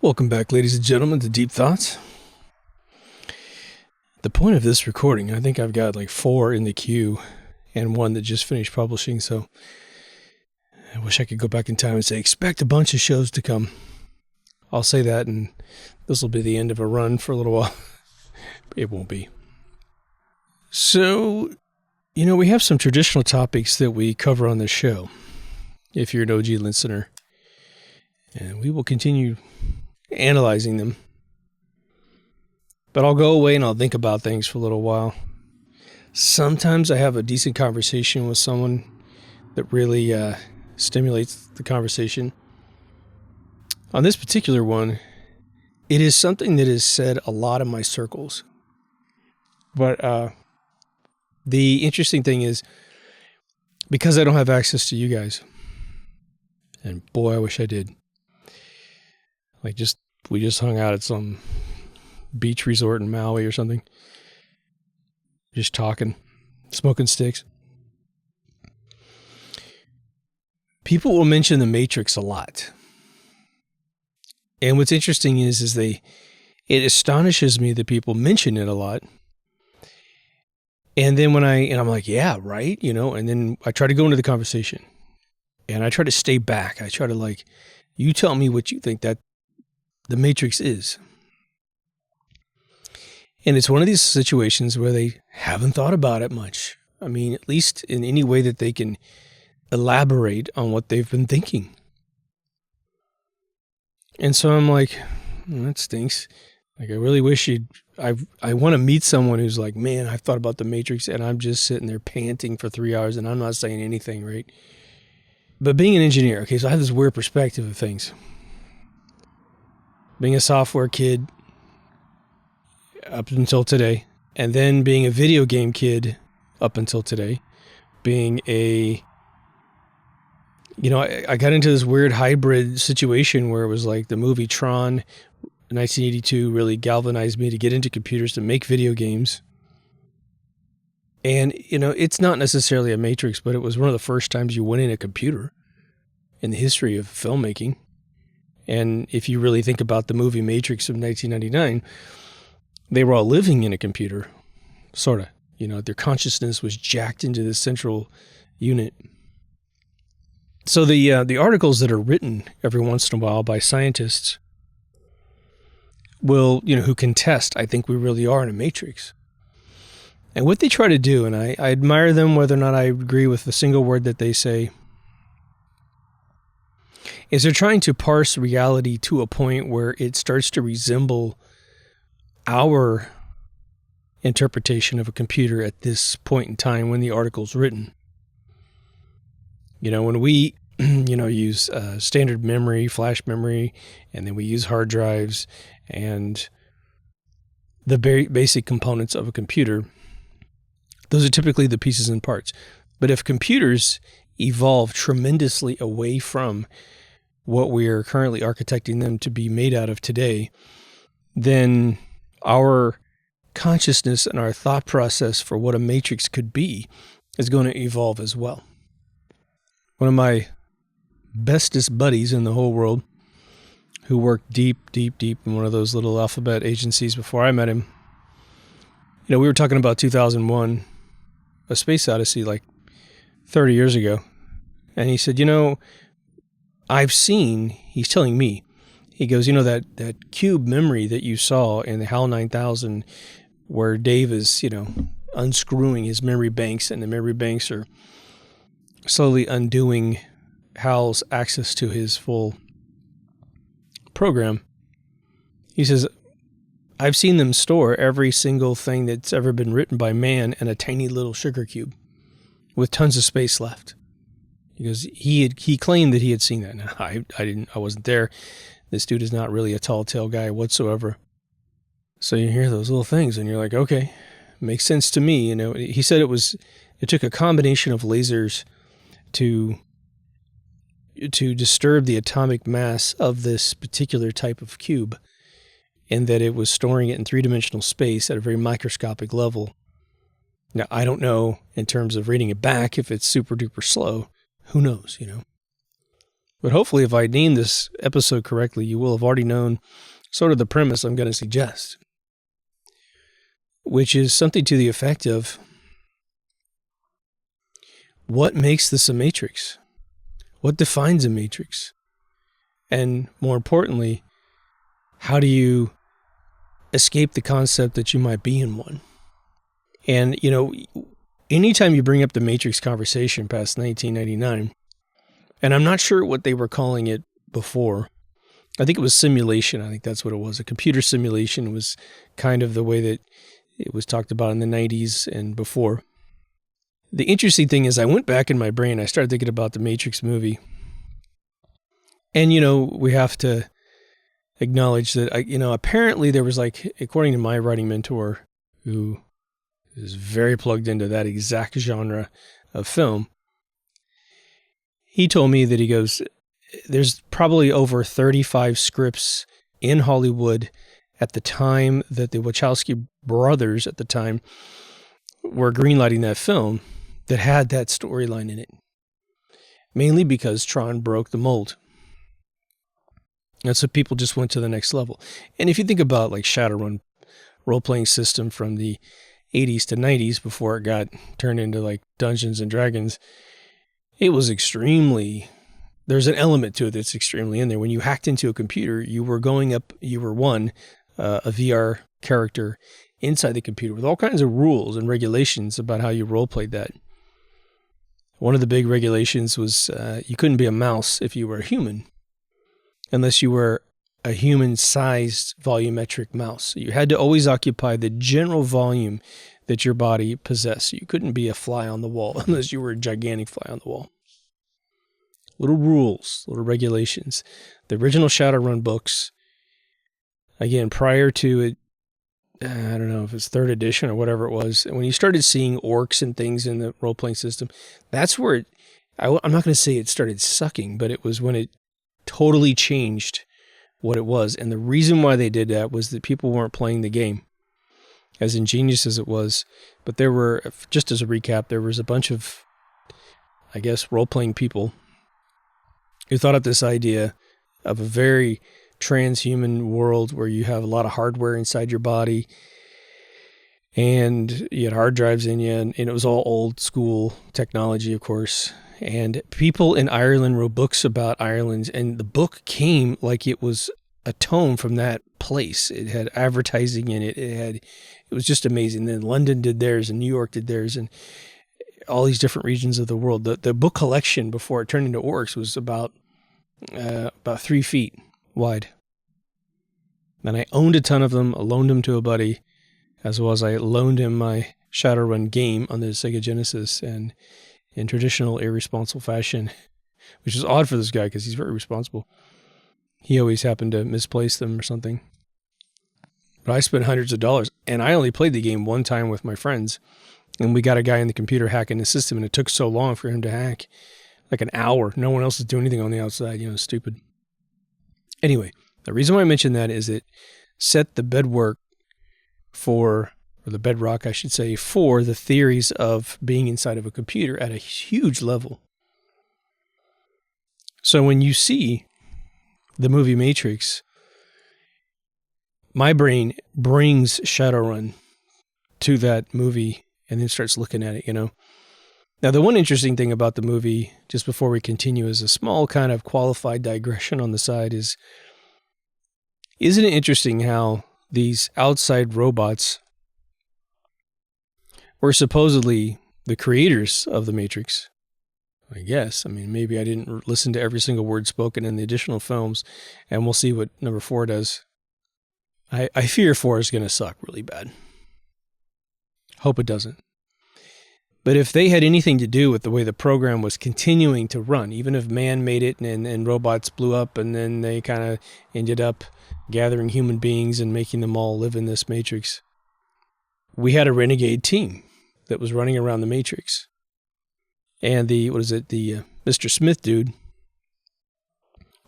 Welcome back, ladies and gentlemen, to Deep Thoughts. The point of this recording, I think I've got like 4 in the queue and one that just finished publishing, so I wish I could go back in time and say, expect a bunch of shows to come. I'll say that, and this will be the end of a run for a little while. It won't be. So, we have some traditional topics that we cover on this show, if you're an OG listener, and we will continue analyzing them. But I'll go away and I'll think about things for a little while. Sometimes I have a decent conversation with someone that really stimulates the conversation. On this particular one, it is something that is said a lot in my circles. But the interesting thing is, because I don't have access to you guys, and boy, I wish I did. We just hung out at some beach resort in Maui or something. Just talking, smoking sticks. People will mention the Matrix a lot. And what's interesting is it astonishes me that people mention it a lot. And then I'm like, yeah, right, and then I try to go into the conversation. And I try to stay back. I try to you tell me what you think that the Matrix is. And it's one of these situations where they haven't thought about it much. I mean, at least in any way that they can elaborate on what they've been thinking. And so I'm like, that stinks. I really wish I want to meet someone who's like, man, I've thought about the Matrix, and I'm just sitting there panting for 3 hours and I'm not saying anything, right? But being an engineer, okay, so I have this weird perspective of things. Being a software kid up until today, and then being a video game kid up until today, being I got into this weird hybrid situation where it was like the movie Tron, 1982, really galvanized me to get into computers, to make video games. And, it's not necessarily a Matrix, but it was one of the first times you went in a computer in the history of filmmaking. And if you really think about the movie Matrix of 1999, they were all living in a computer, sort of. Their consciousness was jacked into this central unit. So the articles that are written every once in a while by scientists will, who contest, I think we really are in a Matrix. And what they try to do, and I admire them whether or not I agree with a single word that they say, is they're trying to parse reality to a point where it starts to resemble our interpretation of a computer at this point in time when the article's written. When we, use standard memory, flash memory, and then we use hard drives and the very basic components of a computer, those are typically the pieces and parts. But if computers evolve tremendously away from what we are currently architecting them to be made out of today, then our consciousness and our thought process for what a Matrix could be is going to evolve as well. One of my bestest buddies in the whole world, who worked deep in one of those little alphabet agencies before I met him, we were talking about 2001, A Space Odyssey, like 30 years ago. And he said, he's telling me, he goes, that cube memory that you saw in the HAL 9000 where Dave is, unscrewing his memory banks, and the memory banks are slowly undoing HAL's access to his full program. He says, I've seen them store every single thing that's ever been written by man in a tiny little sugar cube with tons of space left. Because he claimed that he had seen that. Now, I wasn't there. This dude is not really a tall tale guy whatsoever. So you hear those little things and you're like, okay, makes sense to me. He said it took a combination of lasers to disturb the atomic mass of this particular type of cube, and that it was storing it in 3-dimensional space at a very microscopic level. Now, I don't know in terms of reading it back if it's super duper slow. Who knows, But hopefully if I name this episode correctly, you will have already known sort of the premise I'm going to suggest, which is something to the effect of, what makes this a matrix? What defines a matrix? And more importantly, how do you escape the concept that you might be in one? And, anytime you bring up the matrix conversation past 1999, and I'm not sure what they were calling it before. I think it was simulation. I think that's what it was. A computer simulation was kind of the way that it was talked about in the 90s and before. The interesting thing is I went back in my brain. I started thinking about the Matrix movie. And, we have to acknowledge that, apparently there was according to my writing mentor, who is very plugged into that exact genre of film, he told me that he goes, there's probably over 35 scripts in Hollywood at the time that the Wachowski brothers at the time were greenlighting that film that had that storyline in it. Mainly because Tron broke the mold. And so people just went to the next level. And if you think about Shadowrun role-playing system from the 80s to 90s before it got turned into Dungeons and Dragons, it was extremely, there's an element to it that's extremely in there. When you hacked into a computer, you were a VR character inside the computer with all kinds of rules and regulations about how you role-played that. One of the big regulations was you couldn't be a mouse if you were a human, unless you were a human-sized volumetric mouse. You had to always occupy the general volume that your body possessed. You couldn't be a fly on the wall unless you were a gigantic fly on the wall. Little rules, little regulations. The original Shadowrun books, again, prior to it, I don't know if it's 3rd edition or whatever it was, when you started seeing orcs and things in the role-playing system, that's where I'm not going to say it started sucking, but it was when it totally changed what it was. And the reason why they did that was that people weren't playing the game, as ingenious as it was. But there were, just as a recap, there was a bunch of, role-playing people who thought up this idea of a very transhuman world where you have a lot of hardware inside your body and you had hard drives in you, and it was all old school technology, of course. And people in Ireland wrote books about Ireland, and the book came like it was a tome from that place. It had advertising in it. It was just amazing. Then London did theirs, and New York did theirs, and all these different regions of the world. The book collection before it turned into orcs was about 3 feet wide. And I owned a ton of them. I loaned them to a buddy, as well as I loaned him my Shadowrun game on the Sega Genesis, and in traditional irresponsible fashion, which is odd for this guy because he's very responsible, he always happened to misplace them or something. But I spent hundreds of dollars, and I only played the game one time with my friends, and we got a guy in the computer hacking the system, and it took so long for him to hack, like an hour. No one else is doing anything on the outside, stupid. Anyway, the reason why I mention that is it set the bedrock, I should say, for the theories of being inside of a computer at a huge level. So when you see the movie Matrix, my brain brings Shadowrun to that movie and then starts looking at it, Now, the one interesting thing about the movie, just before we continue, is a small kind of qualified digression on the side is, isn't it interesting how these outside robots were supposedly the creators of the Matrix? I guess. Maybe I didn't listen to every single word spoken in the additional films, and we'll see what number 4 does. I fear 4 is going to suck really bad. Hope it doesn't. But if they had anything to do with the way the program was continuing to run, even if man made it and robots blew up and then they kind of ended up gathering human beings and making them all live in this Matrix, we had a renegade team that was running around the Matrix. And the Mr. Smith dude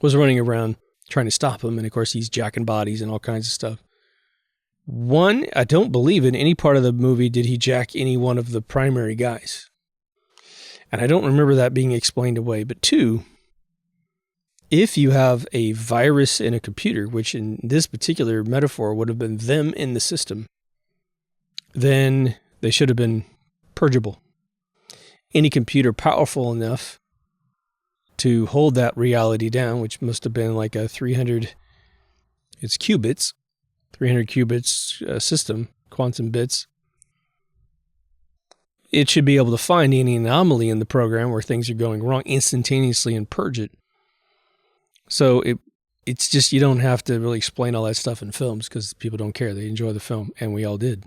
was running around trying to stop him. And of course, he's jacking bodies and all kinds of stuff. One, I don't believe in any part of the movie did he jack any one of the primary guys. And I don't remember that being explained away. But 2, If you have a virus in a computer, which in this particular metaphor would have been them in the system, then they should have been purgeable. Any computer powerful enough to hold that reality down, which must have been like a 300 qubits system, quantum bits. It should be able to find any anomaly in the program where things are going wrong instantaneously and purge it. So it's just, you don't have to really explain all that stuff in films because people don't care. They enjoy the film, and we all did.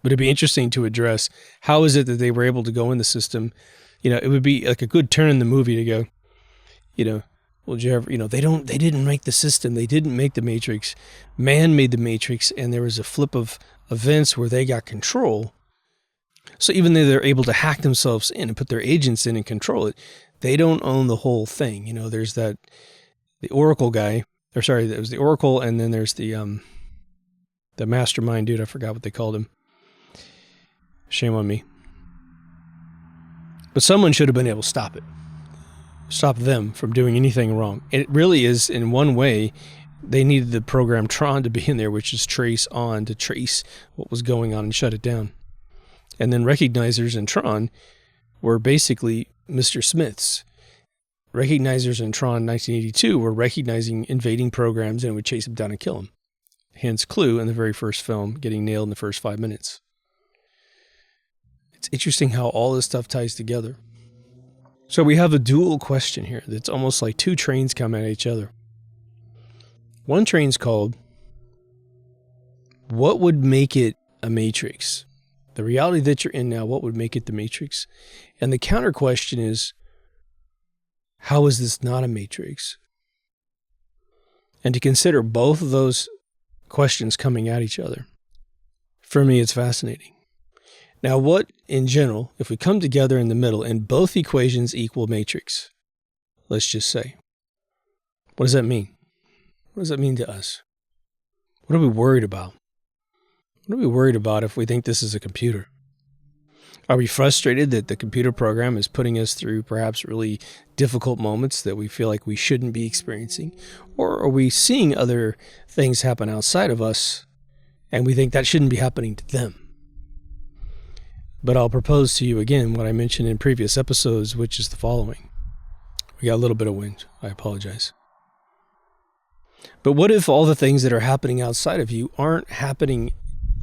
But it'd be interesting to address, how is it that they were able to go in the system? It would be like a good turn in the movie to go, well, did you ever, they didn't make the system. They didn't make the Matrix. Man made the Matrix, and there was a flip of events where they got control. So even though they're able to hack themselves in and put their agents in and control it, they don't own the whole thing. There's the Oracle guy, there was the Oracle, and then there's the mastermind dude. I forgot what they called him. Shame on me. But someone should have been able to stop it. Stop them from doing anything wrong. And it really is, in one way, they needed the program Tron to be in there, which is trace on, to trace what was going on and shut it down. And then recognizers in Tron were basically Mr. Smiths. Recognizers in Tron 1982 were recognizing invading programs and would chase them down and kill them. Hence Clue in the very first film, getting nailed in the first 5 minutes. It's interesting how all this stuff ties together. So we have a dual question here that's almost like two trains come at each other. One train's called, what would make it a Matrix? The reality that you're in now, what would make it the Matrix? And the counter question is, how is this not a Matrix? And to consider both of those questions coming at each other, for me, it's fascinating. Now, what, in general, if we come together in the middle and both equations equal Matrix, let's just say, what does that mean? What does that mean to us? What are we worried about? What are we worried about if we think this is a computer? Are we frustrated that the computer program is putting us through perhaps really difficult moments that we feel like we shouldn't be experiencing? Or are we seeing other things happen outside of us and we think that shouldn't be happening to them? But I'll propose to you again what I mentioned in previous episodes, which is the following. We got a little bit of wind. I apologize. But what if all the things that are happening outside of you aren't happening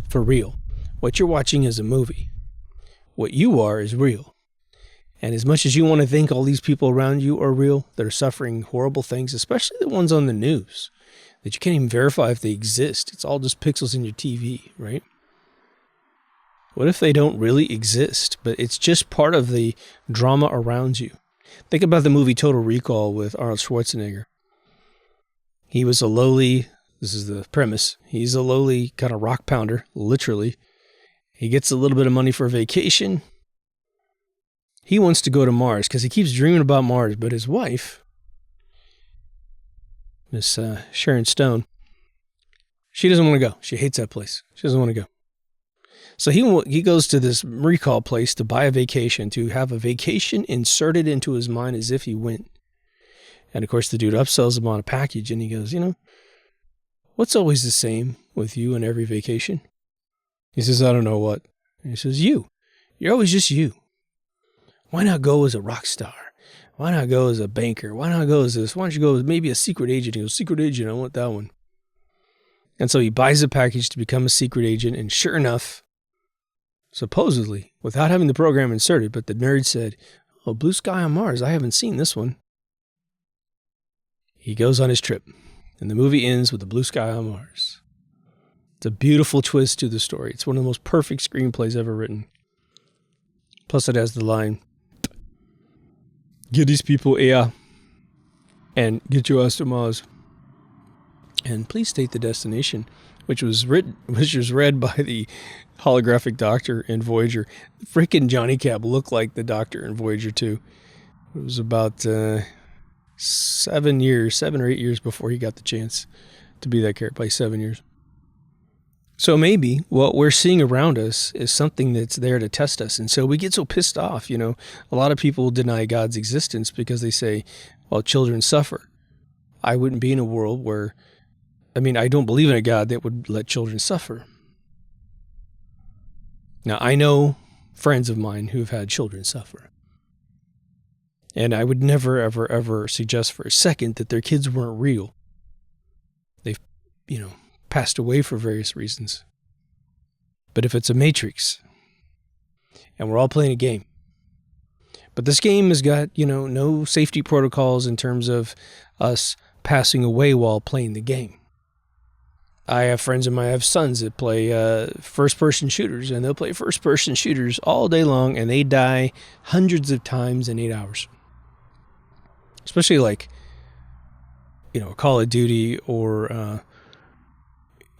for real? What you're watching is a movie. What you are is real. And as much as you want to think all these people around you are real, that are suffering horrible things, especially the ones on the news, that you can't even verify if they exist. It's all just pixels in your TV, right? What if they don't really exist, but it's just part of the drama around you? Think about the movie Total Recall with Arnold Schwarzenegger. He was a lowly, this is the premise, he's a lowly kind of rock pounder, literally. He gets a little bit of money for a vacation. He wants to go to Mars because he keeps dreaming about Mars, but his wife, Miss Sharon Stone, she doesn't want to go. She hates that place. She doesn't want to go. So he goes to this recall place to buy a vacation, to have a vacation inserted into his mind as if he went. And of course, the dude upsells him on a package and he goes, what's always the same with you and every vacation? He says, I don't know what. And he says, you. You're always just you. Why not go as a rock star? Why not go as a banker? Why not go as this? Why don't you go as maybe a secret agent? He goes, secret agent, I want that one. And so he buys a package to become a secret agent. And sure enough, supposedly, without having the program inserted, but the nerd said, oh, Blue Sky on Mars, I haven't seen this one. He goes on his trip. And the movie ends with the blue sky on Mars. It's a beautiful twist to the story. It's one of the most perfect screenplays ever written. Plus it has the line, get these people air and get your ass to Mars. And please state the destination, which was read by the holographic doctor in Voyager. Freaking Johnny Cab looked like the doctor in Voyager 2. It was about 7 or 8 years before he got the chance to be that character, by 7 years. So maybe what we're seeing around us is something that's there to test us. And so we get so pissed off. A lot of people deny God's existence because they say, well, children suffer. I wouldn't be in a world where, I don't believe in a God that would let children suffer. Now, I know friends of mine who've had children suffer. And I would never, ever, ever suggest for a second that their kids weren't real. They've, passed away for various reasons. But if it's a matrix, and we're all playing a game, but this game has got, no safety protocols in terms of us passing away while playing the game. I have friends of mine, I have sons that play first-person shooters, and they'll play first-person shooters all day long, and they die hundreds of times in 8 hours. Especially like, Call of Duty or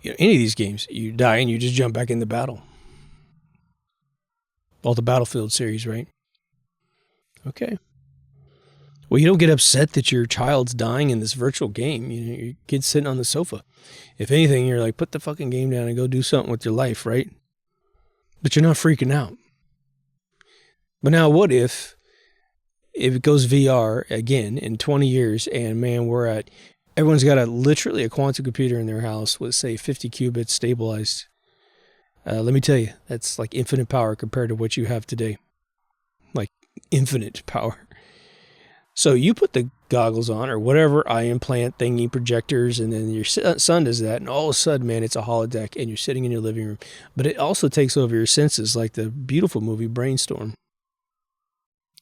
any of these games. You die and you just jump back in the battle. All the Battlefield series, right? Okay. Well, you don't get upset that your child's dying in this virtual game. Your kid's sitting on the sofa. If anything, you're like, put the fucking game down and go do something with your life, right? But you're not freaking out. But now what if it goes VR again in 20 years and man, everyone's got literally a quantum computer in their house with, say, 50 qubits stabilized. Let me tell you, that's like infinite power compared to what you have today. Like infinite power. So you put the goggles on or whatever eye implant thingy projectors, and then your son does that, and all of a sudden, man, it's a holodeck, and you're sitting in your living room. But it also takes over your senses, like the beautiful movie Brainstorm.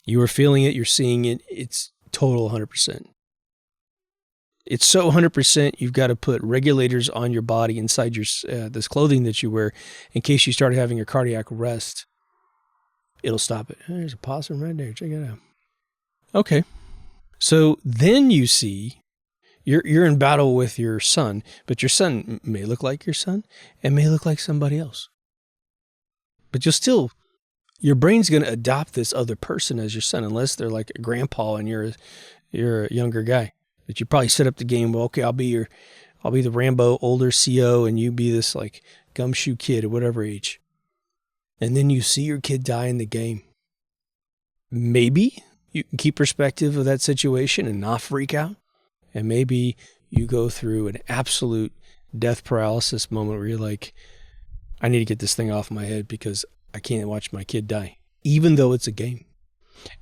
You are feeling it, you're seeing it, it's total 100%. It's so 100%, you've got to put regulators on your body inside your this clothing that you wear in case you start having a cardiac arrest. It'll stop it. There's a possum right there. Check it out. Okay. So then you see you're in battle with your son, but your son may look like your son and may look like somebody else. But your brain's going to adopt this other person as your son, unless they're like a grandpa and you're a younger guy. That you probably set up the game. Well, okay, I'll be the Rambo older CO, and you be this like gumshoe kid at whatever age. And then you see your kid die in the game. Maybe you can keep perspective of that situation and not freak out. And maybe you go through an absolute death paralysis moment where you're like, I need to get this thing off my head because I can't watch my kid die, even though it's a game.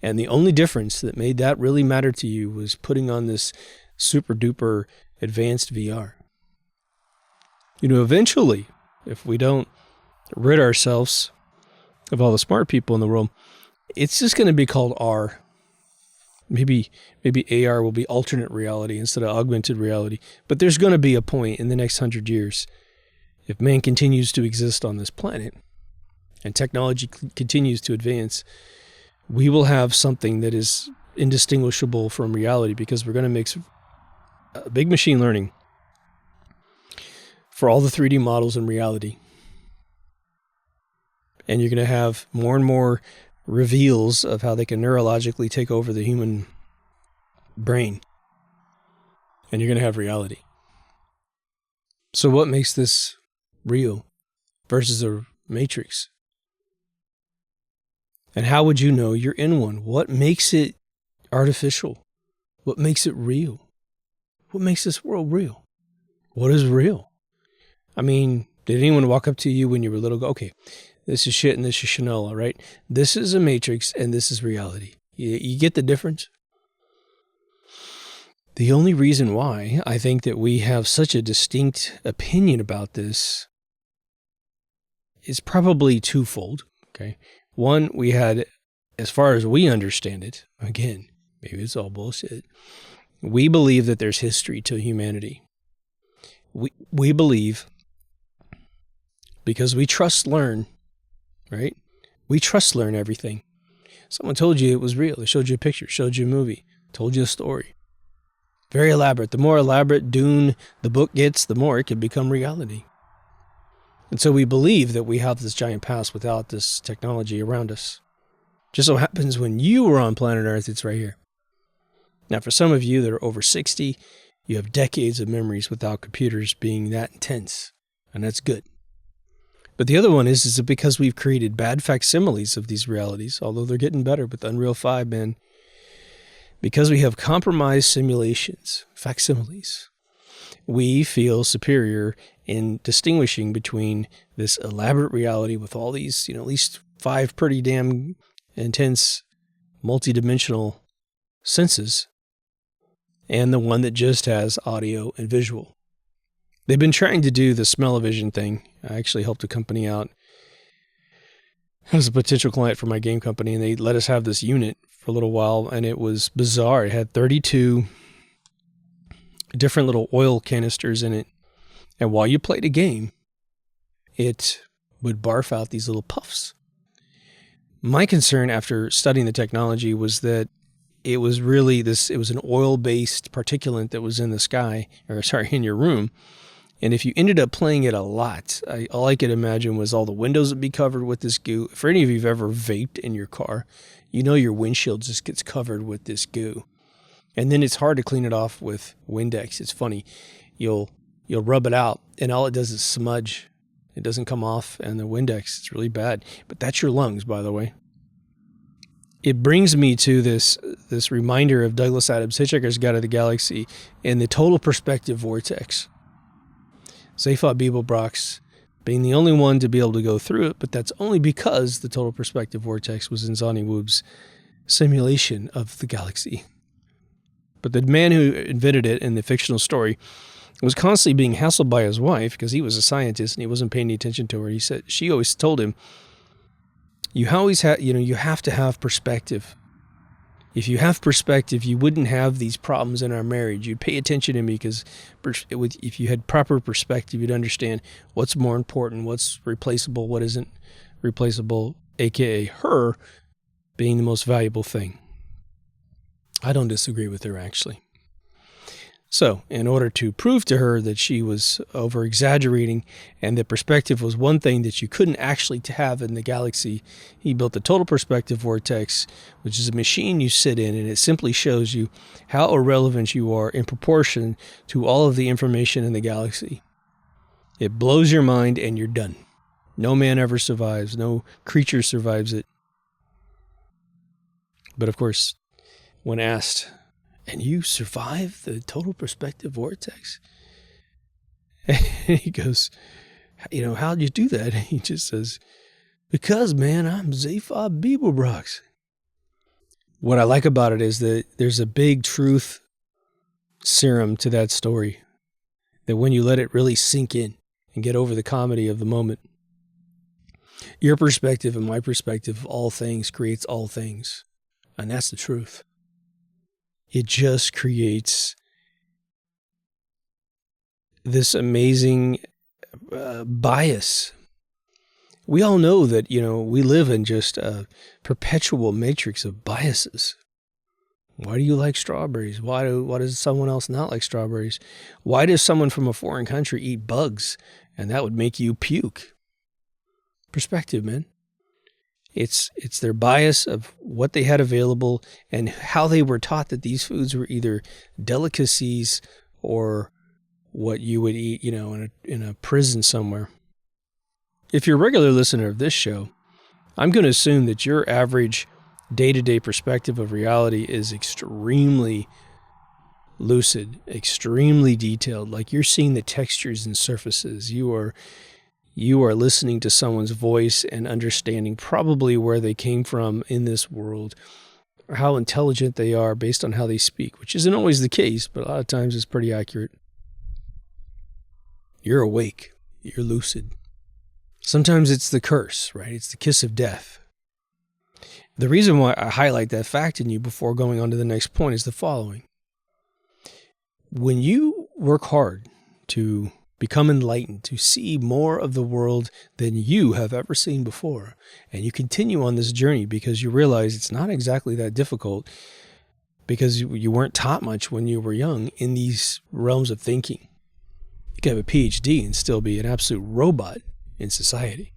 And the only difference that made that really matter to you was putting on this super duper advanced VR. Eventually, if we don't rid ourselves of all the smart people in the world, it's just going to be called R. Maybe AR will be alternate reality instead of augmented reality. But there's going to be a point in the next 100 years, if man continues to exist on this planet and technology continues to advance, we will have something that is indistinguishable from reality because we're going to make a big machine learning for all the 3D models in reality. And you're going to have more and more reveals of how they can neurologically take over the human brain. And you're going to have reality. So what makes this real versus a matrix? And how would you know you're in one? What makes it artificial? What makes it real? What makes this world real? What is real? Did anyone walk up to you when you were little go, okay, this is shit and this is Shinola, right? This is a matrix and this is reality. You get the difference? The only reason why I think that we have such a distinct opinion about this is probably twofold, okay? One, we had, as far as we understand it, again, maybe it's all bullshit, we believe that there's history to humanity. We believe, because we trust learn, right? We trust learn everything. Someone told you it was real. They showed you a picture, showed you a movie, told you a story. Very elaborate. The more elaborate Dune the book gets, the more it can become reality. And so we believe that we have this giant past without this technology around us. Just so happens when you were on planet Earth, it's right here. Now, for some of you that are over 60, you have decades of memories without computers being that intense. And that's good. But the other one is because we've created bad facsimiles of these realities, although they're getting better with Unreal 5, man. Because we have compromised simulations, facsimiles, we feel superior in distinguishing between this elaborate reality with all these, at least 5 pretty damn intense multidimensional senses, and the one that just has audio and visual. They've been trying to do the smell-o-vision thing. I actually helped a company out as a potential client for my game company, and they let us have this unit for a little while, and it was bizarre. It had 32 different little oil canisters in it, and while you played a game, it would barf out these little puffs. My concern after studying the technology was that it was really it was an oil-based particulate that was in the sky, in your room. And if you ended up playing it a lot, all I could imagine was all the windows would be covered with this goo. For any of you who've ever vaped in your car, your windshield just gets covered with this goo. And then it's hard to clean it off with Windex. It's funny. You'll rub it out, and all it does is smudge. It doesn't come off, and the Windex, it's really bad. But that's your lungs, by the way. It brings me to this reminder of Douglas Adams' Hitchhiker's Guide to the Galaxy and the total perspective vortex. Zaphod Beeblebrox being the only one to be able to go through it, but that's only because the total perspective vortex was in Zonny Woob's simulation of the galaxy. But the man who invented it in the fictional story was constantly being hassled by his wife because he was a scientist and he wasn't paying any attention to her. She always told him, you have to have perspective. If you have perspective, you wouldn't have these problems in our marriage. You'd pay attention to me because if you had proper perspective, you'd understand what's more important, what's replaceable, what isn't replaceable, aka her being the most valuable thing. I don't disagree with her, actually. So, in order to prove to her that she was over-exaggerating and that perspective was one thing that you couldn't actually have in the galaxy, he built the total perspective vortex, which is a machine you sit in, and it simply shows you how irrelevant you are in proportion to all of the information in the galaxy. It blows your mind, and you're done. No man ever survives. No creature survives it. But, of course, when asked, and you survive the total perspective vortex? And he goes, how'd you do that? And he just says, because, man, I'm Zaphod Beeblebrox. What I like about it is that there's a big truth serum to that story. That when you let it really sink in and get over the comedy of the moment, your perspective and my perspective of all things creates all things. And that's the truth. It just creates this amazing bias. We all know that, we live in just a perpetual matrix of biases. Why do you like strawberries? Why does someone else not like strawberries? Why does someone from a foreign country eat bugs and that would make you puke? Perspective, man. It's their bias of what they had available and how they were taught that these foods were either delicacies or what you would eat, in a prison somewhere. If you're a regular listener of this show, I'm going to assume that your average day-to-day perspective of reality is extremely lucid, extremely detailed. Like you're seeing the textures and surfaces. You are listening to someone's voice and understanding probably where they came from in this world, or how intelligent they are based on how they speak, which isn't always the case, but a lot of times it's pretty accurate. You're awake. You're lucid. Sometimes it's the curse, right? It's the kiss of death. The reason why I highlight that fact in you before going on to the next point is the following. When you work hard to become enlightened, to see more of the world than you have ever seen before, and you continue on this journey because you realize it's not exactly that difficult because you weren't taught much when you were young in these realms of thinking. You can have a PhD and still be an absolute robot in society.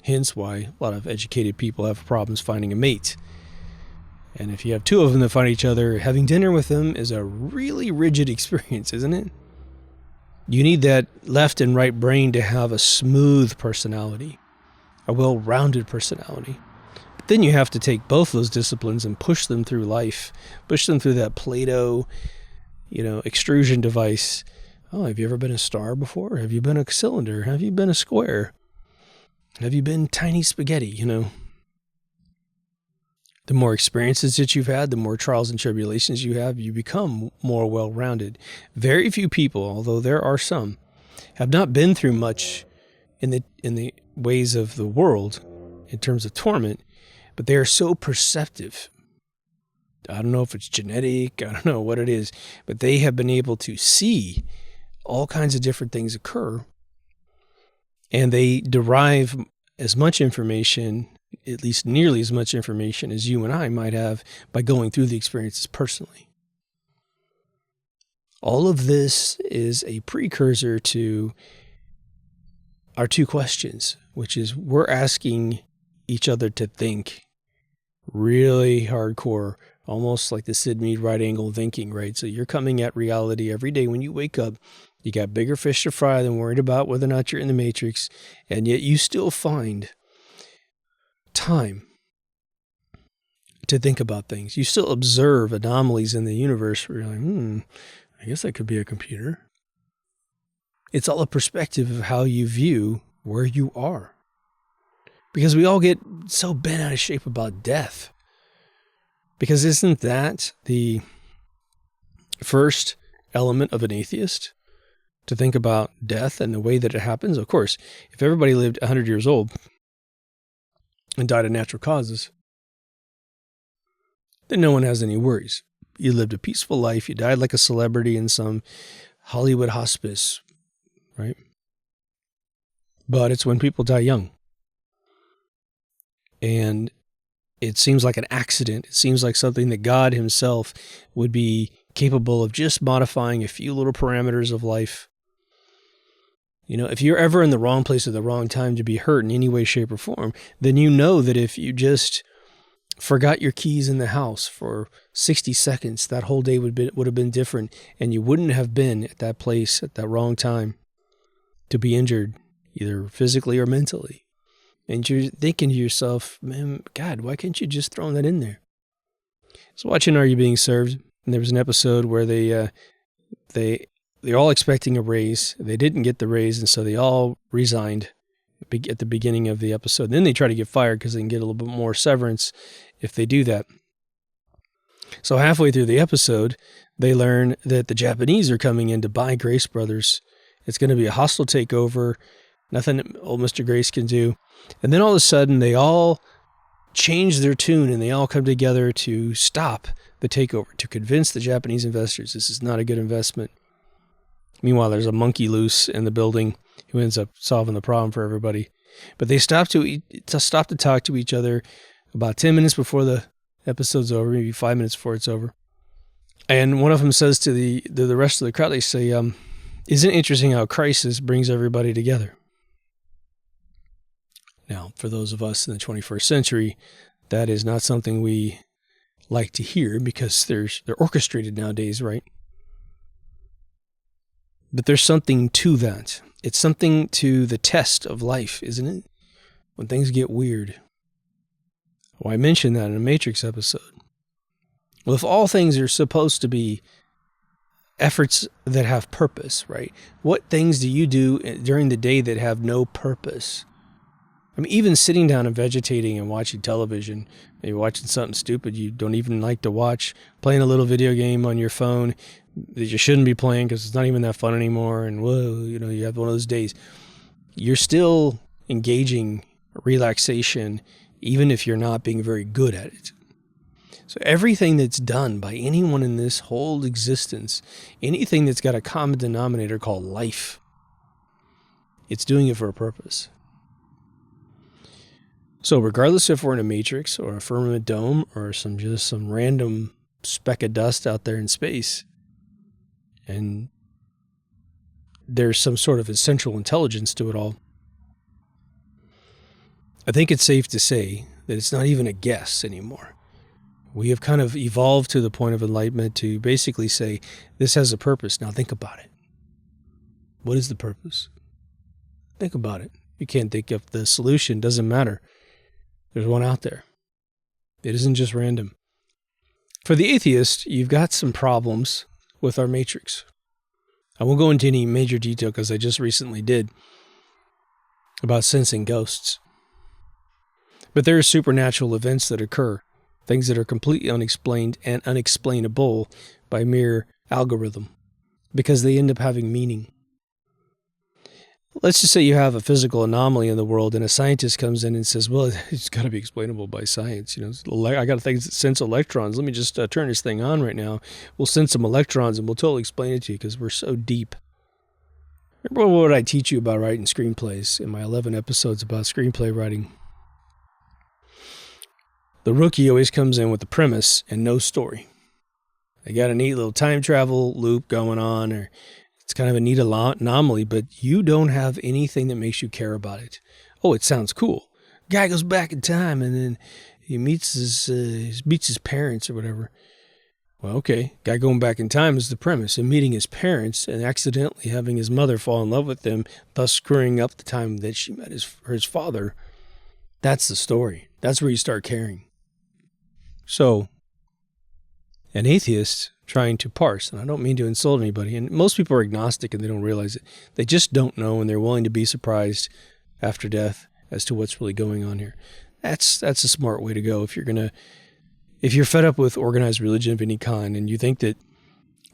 Hence why a lot of educated people have problems finding a mate. And if you have two of them that find each other, having dinner with them is a really rigid experience, isn't it? You need that left and right brain to have a smooth personality, a well-rounded personality. But then you have to take both those disciplines and push them through life, push them through that Play-Doh, extrusion device. Oh, have you ever been a star before? Have you been a cylinder? Have you been a square? Have you been tiny spaghetti, The more experiences that you've had, the more trials and tribulations you have, you become more well-rounded. Very few people, although there are some, have not been through much in the ways of the world in terms of torment, but they are so perceptive. I don't know if it's genetic, I don't know what it is, but they have been able to see all kinds of different things occur, and they derive as much information, at least nearly as much information as you and I might have by going through the experiences personally. All of this is a precursor to our two questions, which is we're asking each other to think really hardcore, almost like the Sid Mead right angle thinking, right? So you're coming at reality every day when you wake up. You got bigger fish to fry than worried about whether or not you're in the Matrix, and yet you still find time to think about things. You still observe anomalies in the universe where you're like, I guess that could be a computer. It's all a perspective of how you view where you are. Because we all get so bent out of shape about death. Because isn't that the first element of an atheist? To think about death and the way that it happens? Of course, if everybody lived 100 years old and died of natural causes, then no one has any worries. You lived a peaceful life. You died like a celebrity in some Hollywood hospice, right? But it's when people die young. And it seems like an accident. It seems like something that God himself would be capable of just modifying a few little parameters of life. If you're ever in the wrong place at the wrong time to be hurt in any way, shape, or form, then you know that if you just forgot your keys in the house for 60 seconds, that whole day would have been different, and you wouldn't have been at that place at that wrong time to be injured, either physically or mentally. And you're thinking to yourself, man, God, why can't you just throw that in there? I was watching Are You Being Served? And there was an episode where they're all expecting a raise. They didn't get the raise, and so they all resigned at the beginning of the episode. Then they try to get fired because they can get a little bit more severance if they do that. So halfway through the episode, they learn that the Japanese are coming in to buy Grace Brothers. It's going to be a hostile takeover. Nothing old Mr. Grace can do. And then all of a sudden, they all change their tune and they all come together to stop the takeover, to convince the Japanese investors this is not a good investment. Meanwhile, there's a monkey loose in the building who ends up solving the problem for everybody. But they stop to talk to each other about 10 minutes before the episode's over, maybe 5 minutes before it's over. And one of them says to the rest of the crowd, they say, isn't it interesting how crisis brings everybody together? Now, for those of us in the 21st century, that is not something we like to hear because they're orchestrated nowadays, right? But there's something to that. It's something to the test of life, isn't it? When things get weird. Well, I mentioned that in a Matrix episode. Well, if all things are supposed to be efforts that have purpose, right? What things do you do during the day that have no purpose? I mean, even sitting down and vegetating and watching television, maybe watching something stupid you don't even like to watch, playing a little video game on your phone that you shouldn't be playing because it's not even that fun anymore, and whoa, you have one of those days. You're still engaging relaxation, even if you're not being very good at it. So everything that's done by anyone in this whole existence, anything that's got a common denominator called life, it's doing it for a purpose. So regardless if we're in a matrix or a firmament dome or just some random speck of dust out there in space, and there's some sort of essential intelligence to it all, I think it's safe to say that it's not even a guess anymore. We have kind of evolved to the point of enlightenment to basically say, this has a purpose. Now think about it. What is the purpose? Think about it. You can't think of the solution. Doesn't matter. There's one out there. It isn't just random. For the atheist, you've got some problems with our matrix. I won't go into any major detail because I just recently did about sensing ghosts. But there are supernatural events that occur, things that are completely unexplained and unexplainable by mere algorithm, because they end up having meaning. Let's just say you have a physical anomaly in the world and a scientist comes in and says, well, it's got to be explainable by science. I got things that sense electrons. Let me just turn this thing on right now. We'll send some electrons and we'll totally explain it to you because we're so deep. Remember what I teach you about writing screenplays in my 11 episodes about screenplay writing? The rookie always comes in with the premise and no story. They got a neat little time travel loop going on, or it's kind of a neat anomaly, but you don't have anything that makes you care about it. Oh, it sounds cool. Guy goes back in time and then he meets his parents or whatever. Well, okay. Guy going back in time is the premise, and meeting his parents and accidentally having his mother fall in love with him, thus screwing up the time that she met his father. That's the story. That's where you start caring. So, an atheist trying to parse, and I don't mean to insult anybody, and most people are agnostic and they don't realize it. They just don't know, and they're willing to be surprised after death as to what's really going on here. That's a smart way to go. If you're fed up with organized religion of any kind and you think that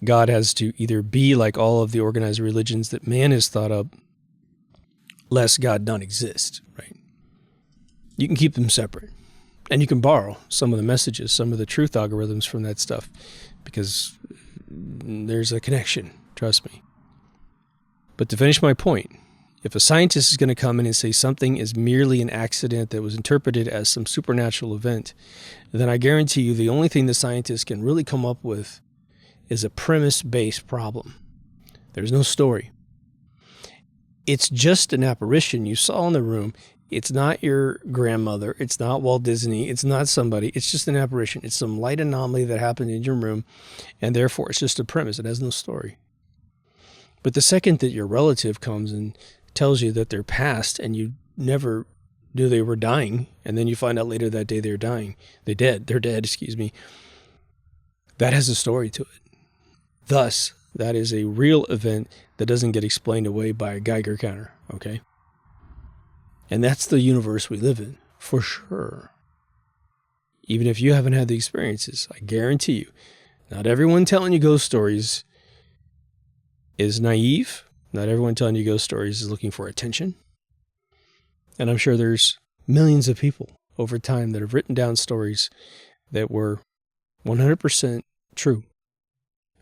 God has to either be like all of the organized religions that man has thought up, lest God not exist, right? You can keep them separate. And you can borrow some of the messages, some of the truth algorithms from that stuff, because there's a connection, trust me. But to finish my point, if a scientist is going to come in and say something is merely an accident that was interpreted as some supernatural event, then I guarantee you the only thing the scientist can really come up with is a premise-based problem. There's no story. It's just an apparition you saw in the room. It's not your grandmother. It's not Walt Disney. It's not somebody. It's just an apparition. It's some light anomaly that happened in your room, and therefore it's just a premise. It has no story. But the second that your relative comes and tells you that they're passed and you never knew they were dying, and then you find out later that day they're dying, they're dead, that has a story to it. Thus, that is a real event that doesn't get explained away by a Geiger counter, okay? And that's the universe we live in, for sure. Even if you haven't had the experiences, I guarantee you, not everyone telling you ghost stories is naive. Not everyone telling you ghost stories is looking for attention. And I'm sure there's millions of people over time that have written down stories that were 100% true.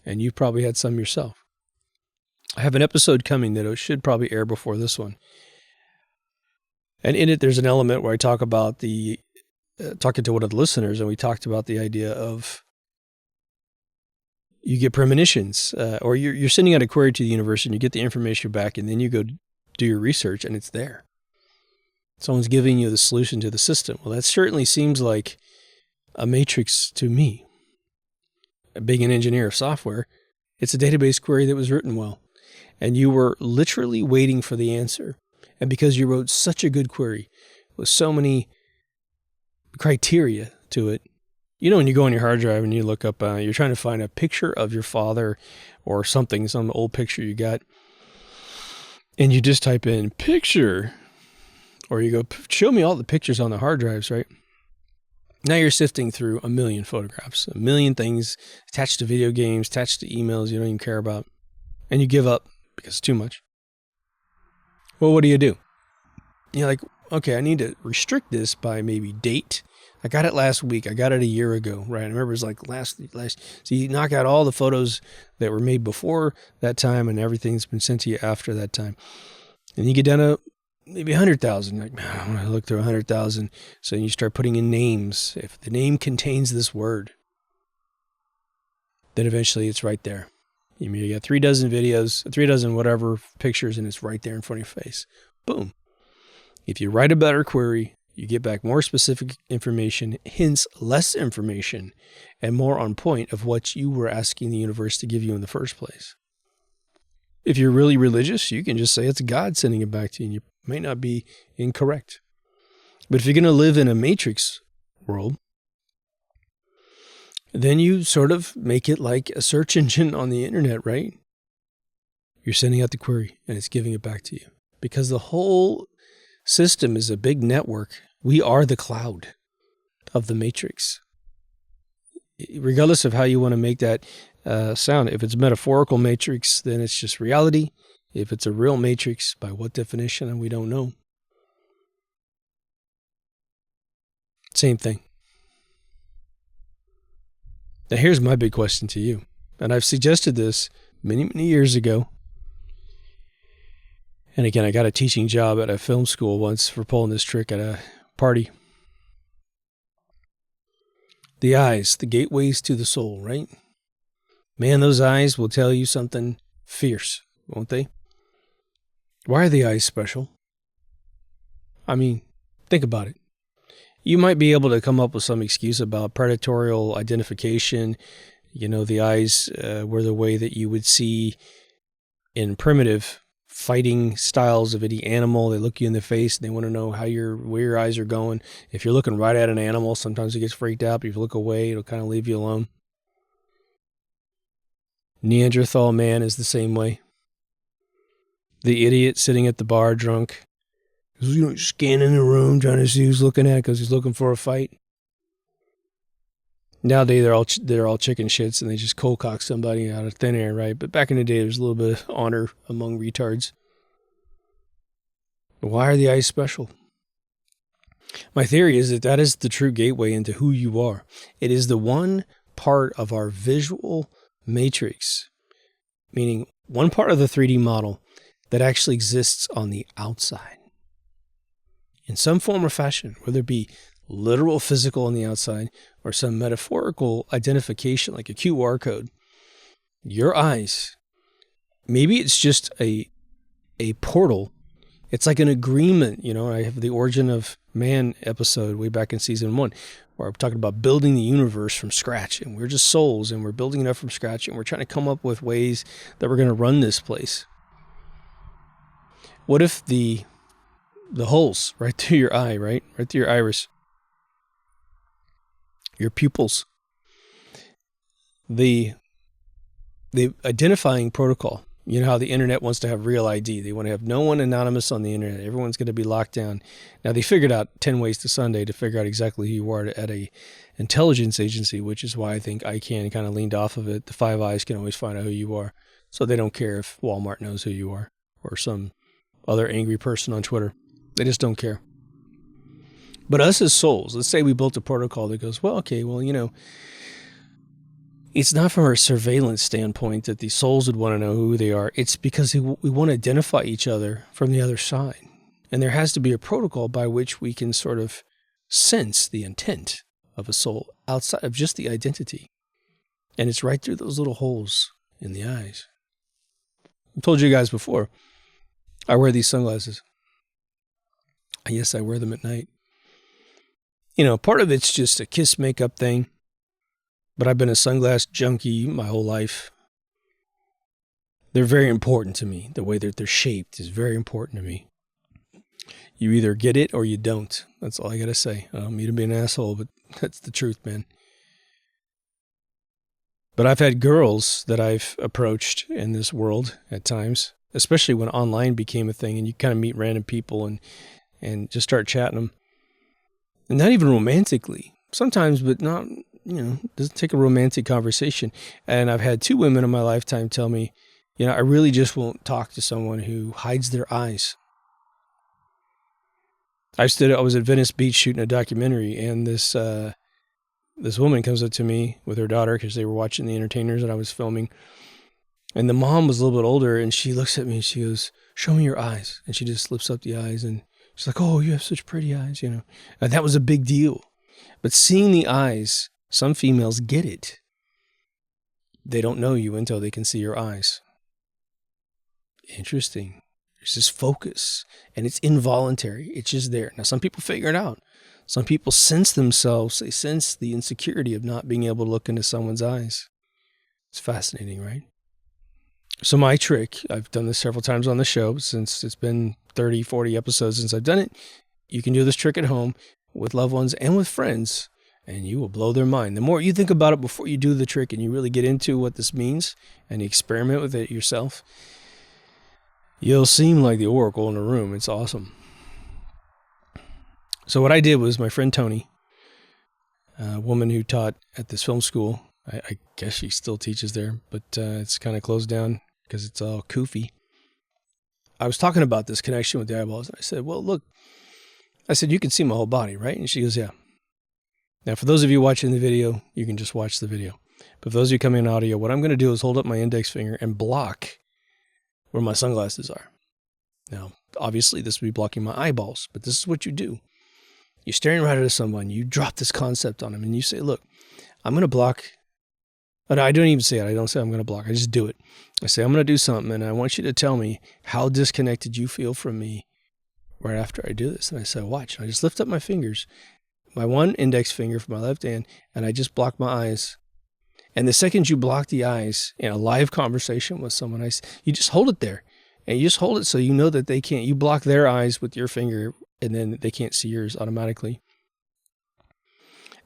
And you probably had some yourself. I have an episode coming that should probably air before this one. And in it, there's an element where I talk about talking to one of the listeners, and we talked about the idea of you get premonitions, or you're sending out a query to the universe, and you get the information back, and then you go do your research, and it's there. Someone's giving you the solution to the system. Well, that certainly seems like a matrix to me. Being an engineer of software, it's a database query that was written well, and you were literally waiting for the answer. And because you wrote such a good query with so many criteria to it, when you go on your hard drive and you look up, you're trying to find a picture of your father or something, some old picture you got, and you just type in picture, or you go, show me all the pictures on the hard drives, right? Now you're sifting through a million photographs, a million things attached to video games, attached to emails you don't even care about, and you give up because it's too much. Well, what do? You're like, okay, I need to restrict this by maybe date. I got it last week. I got it a year ago, right? I remember it was like last. So you knock out all the photos that were made before that time, and everything's been sent to you after that time. And you get down to maybe 100,000. Like, man, I want to look through 100,000. So you start putting in names. If the name contains this word, then eventually it's right there. You got 3 dozen videos, 3 dozen whatever pictures, and it's right there in front of your face. Boom. If you write a better query, you get back more specific information, hence less information, and more on point of what you were asking the universe to give you in the first place. If you're really religious, you can just say it's God sending it back to you, and you may not be incorrect. But if you're going to live in a matrix world, then you sort of make it like a search engine on the internet, right? You're sending out the query and it's giving it back to you. Because the whole system is a big network. We are the cloud of the matrix. Regardless of how you want to make that sound, if it's metaphorical matrix, then it's just reality. If it's a real matrix, by what definition, we don't know. Same thing. Now here's my big question to you. And I've suggested this many, many years ago. And again, I got a teaching job at a film school once for pulling this trick at a party. The eyes, the gateways to the soul, right? Man, those eyes will tell you something fierce, won't they? Why are the eyes special? I mean, think about it. You might be able to come up with some excuse about predatorial identification. You know, the eyes were the way that you would see in primitive fighting styles of any animal. They look you in the face and they want to know where your eyes are going. If you're looking right at an animal, sometimes it gets freaked out. But if you look away, it'll kind of leave you alone. Neanderthal man is the same way. The idiot sitting at the bar drunk, scanning the room, trying to see who's looking at it because he's looking for a fight. Nowadays, they're all chicken shits and they just cold cock somebody out of thin air, right? But back in the day, there's a little bit of honor among retards. Why are the eyes special? My theory is that is the true gateway into who you are. It is the one part of our visual matrix, meaning one part of the 3D model that actually exists on the outside. In some form or fashion, whether it be literal physical on the outside or some metaphorical identification like a QR code, your eyes, maybe it's just a portal. It's like an agreement. You know, I have the Origin of Man episode way back in season 1 where I'm talking about building the universe from scratch, and we're just souls and we're building it up from scratch and we're trying to come up with ways that we're going to run this place. What if the holes right through your eye, right through your iris, your pupils, the identifying protocol, you know how the internet wants to have real ID. They want to have no one anonymous on the internet. Everyone's going to be locked down. Now they figured out 10 ways to Sunday to figure out exactly who you are at a intelligence agency, which is why I think ICANN kind of leaned off of it. The Five Eyes can always find out who you are. So they don't care if Walmart knows who you are or some other angry person on Twitter. They just don't care. But us as souls, let's say we built a protocol that goes, it's not from a surveillance standpoint that the souls would want to know who they are. It's because we want to identify each other from the other side. And there has to be a protocol by which we can sort of sense the intent of a soul outside of just the identity. And it's right through those little holes in the eyes. I told you guys before, I wear these sunglasses. Yes, I wear them at night. You know, part of it's just a kiss makeup thing, but I've been a sunglass junkie my whole life. They're very important to me. The way that they're shaped is very important to me. You either get it or you don't. That's all I got to say. I don't mean to be an asshole, but that's the truth, man. But I've had girls that I've approached in this world at times, especially when online became a thing and you kind of meet random people and just start chatting them. And not even romantically. Sometimes, but not, doesn't take a romantic conversation. And I've had 2 women in my lifetime tell me, I really just won't talk to someone who hides their eyes. I was at Venice Beach shooting a documentary, and this woman comes up to me with her daughter because they were watching The Entertainers that I was filming. And the mom was a little bit older, and she looks at me and she goes, "Show me your eyes." And she just lifts up the eyes, and she's like, "Oh, you have such pretty eyes," And that was a big deal. But seeing the eyes, some females get it. They don't know you until they can see your eyes. Interesting. There's this focus, and it's involuntary. It's just there. Now, some people figure it out. Some people sense themselves. They sense the insecurity of not being able to look into someone's eyes. It's fascinating, right? So my trick, I've done this several times on the show since it's been 30, 40 episodes since I've done it. You can do this trick at home with loved ones and with friends, and you will blow their mind. The more you think about it before you do the trick and you really get into what this means and you experiment with it yourself, you'll seem like the oracle in the room. It's awesome. So what I did was my friend Tony, a woman who taught at this film school, I guess she still teaches there, but it's kind of closed down because it's all koofy. I was talking about this connection with the eyeballs, and I said, well, look, I said, you can see my whole body, right? And she goes, yeah. Now, for those of you watching the video, you can just watch the video. But for those of you coming in audio, what I'm going to do is hold up my index finger and block where my sunglasses are. Now, obviously, this would be blocking my eyeballs, but this is what you do. You're staring right at someone, you drop this concept on them, and you say, look, I'm going to block. But I don't even say it. I don't say I'm going to block. I just do it. I say, I'm going to do something, and I want you to tell me how disconnected you feel from me right after I do this. And I say, watch. And I just lift up my fingers, my one index finger for my left hand, and I just block my eyes. And the second you block the eyes in a live conversation with someone, you just hold it there. And you just hold it so you know that they can't. You block their eyes with your finger, and then they can't see yours automatically.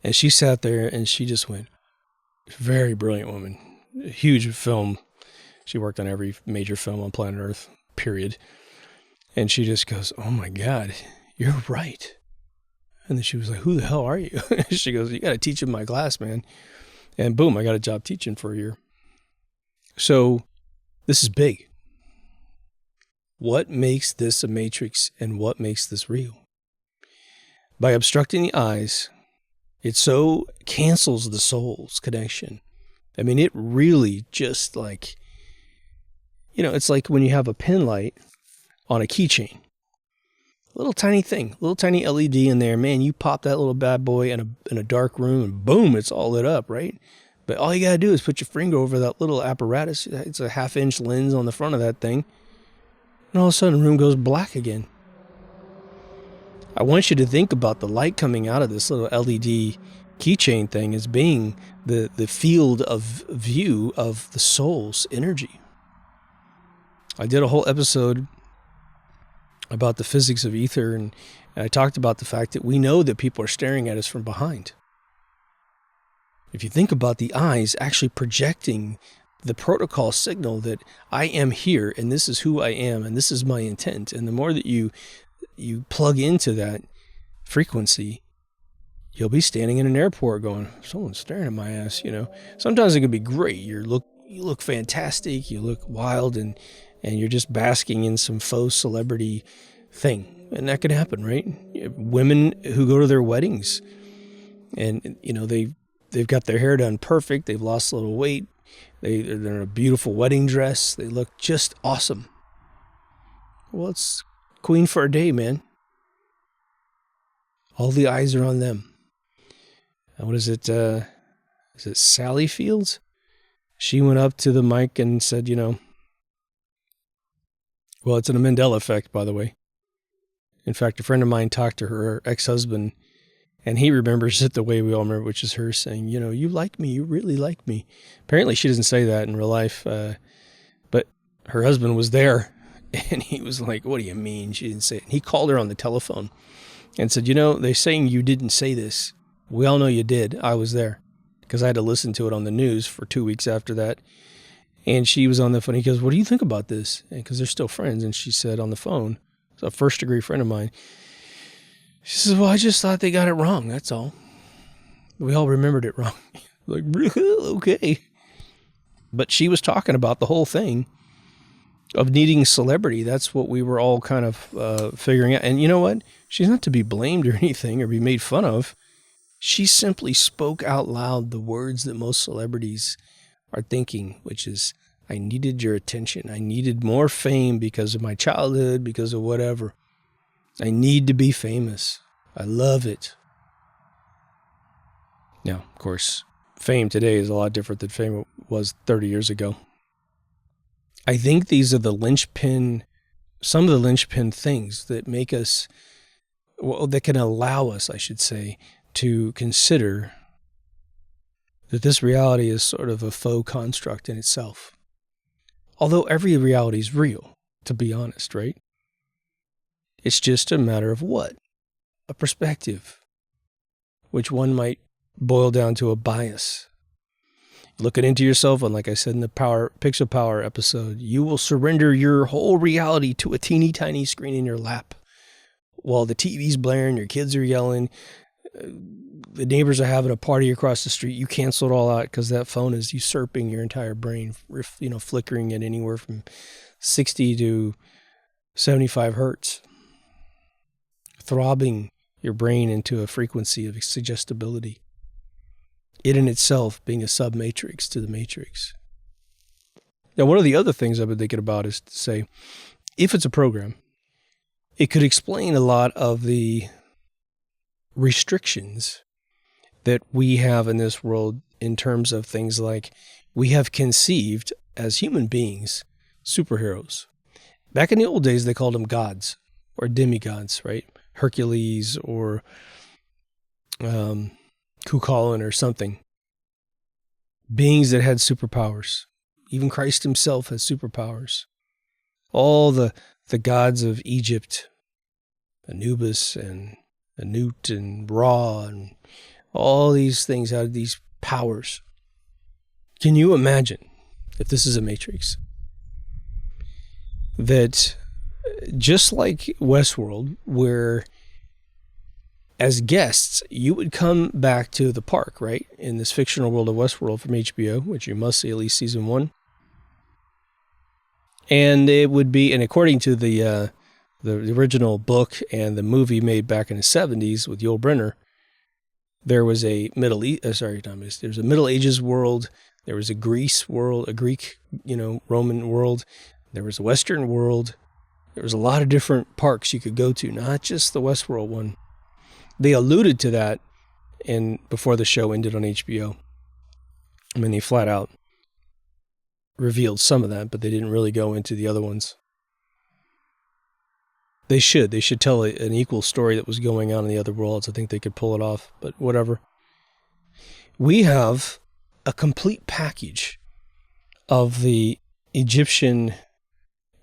And she sat there, and she just went, very brilliant woman, huge film. She worked on every major film on planet Earth, period. And she just goes, oh my God, you're right. And then she was like, who the hell are you? She goes, you got to teach in my class, man. And boom, I got a job teaching for a year. So this is big. What makes this a matrix and what makes this real? By obstructing the eyes, it so cancels the soul's connection. I mean, it really just like, it's like when you have a pin light on a keychain. Little tiny thing, little tiny LED in there. Man, you pop that little bad boy in a dark room and boom, it's all lit up, right? But all you got to do is put your finger over that little apparatus. It's a 1/2-inch lens on the front of that thing. And all of a sudden, the room goes black again. I want you to think about the light coming out of this little LED keychain thing as being the field of view of the soul's energy. I did a whole episode about the physics of ether, and I talked about the fact that we know that people are staring at us from behind. If you think about the eyes actually projecting the protocol signal that I am here, and this is who I am, and this is my intent, and the more that you plug into that frequency, you'll be standing in an airport going, someone's staring at my ass, Sometimes it can be great. You look fantastic, you look wild, and you're just basking in some faux celebrity thing. And that can happen, right? Women who go to their weddings and, they've got their hair done perfect. They've lost a little weight. They're in a beautiful wedding dress. They look just awesome. Well, it's queen for a day, man. All the eyes are on them. And what is it? Is it Sally Fields? She went up to the mic and said, well, it's in a Mandela effect, by the way. In fact, a friend of mine talked to her ex-husband, and he remembers it the way we all remember, which is her saying, you like me, you really like me. Apparently she doesn't say that in real life, but her husband was there, and he was like, what do you mean? She didn't say it. And he called her on the telephone and said, they're saying you didn't say this. We all know you did. I was there because I had to listen to it on the news for 2 weeks after that. And she was on the phone. He goes, what do you think about this? Because they're still friends. And she said on the phone, it's a first-degree friend of mine, she says, well, I just thought they got it wrong. That's all. We all remembered it wrong. Like, okay. But she was talking about the whole thing of needing celebrity. That's what we were all kind of figuring out. And you know what? She's not to be blamed or anything or be made fun of. She simply spoke out loud the words that most celebrities are thinking, which is, I needed your attention. I needed more fame because of my childhood, because of whatever. I need to be famous. I love it. Now, of course, fame today is a lot different than fame was 30 years ago. I think these are some of the linchpin things that make us, that can allow us, I should say, to consider that this reality is sort of a faux construct in itself. Although every reality is real, to be honest, right? It's just a matter of what? A perspective, which one might boil down to a bias. Looking into yourself, and like I said in the Pixel Power episode, you will surrender your whole reality to a teeny tiny screen in your lap. While the TV's blaring, your kids are yelling, the neighbors are having a party across the street, you cancel it all out because that phone is usurping your entire brain, flickering at anywhere from 60 to 75 hertz, throbbing your brain into a frequency of suggestibility. It in itself being a sub-matrix to the matrix. Now, one of the other things I've been thinking about is to say, if it's a program, it could explain a lot of the restrictions that we have in this world in terms of things like we have conceived as human beings superheroes. Back in the old days, they called them gods or demigods, right? Hercules or Cuchulainn or something. Beings that had superpowers. Even Christ himself has superpowers. All the gods of Egypt, Anubis and Anut and Ra and all these things had these powers. Can you imagine, if this is a matrix, that just like Westworld, where as guests, you would come back to the park, right? In this fictional world of Westworld from HBO, which you must see at least season 1. And it would be, and according to the original book and the movie made back in the 70s with Yul Brynner, there was a Middle Ages world, there was a Greece world, a Greek, Roman world, there was a Western world. There was a lot of different parks you could go to, not just the Westworld one. They alluded to that before the show ended on HBO. I mean, they flat out revealed some of that, but they didn't really go into the other ones. They should tell an equal story that was going on in the other worlds. I think they could pull it off, but whatever. We have a complete package of the Egyptian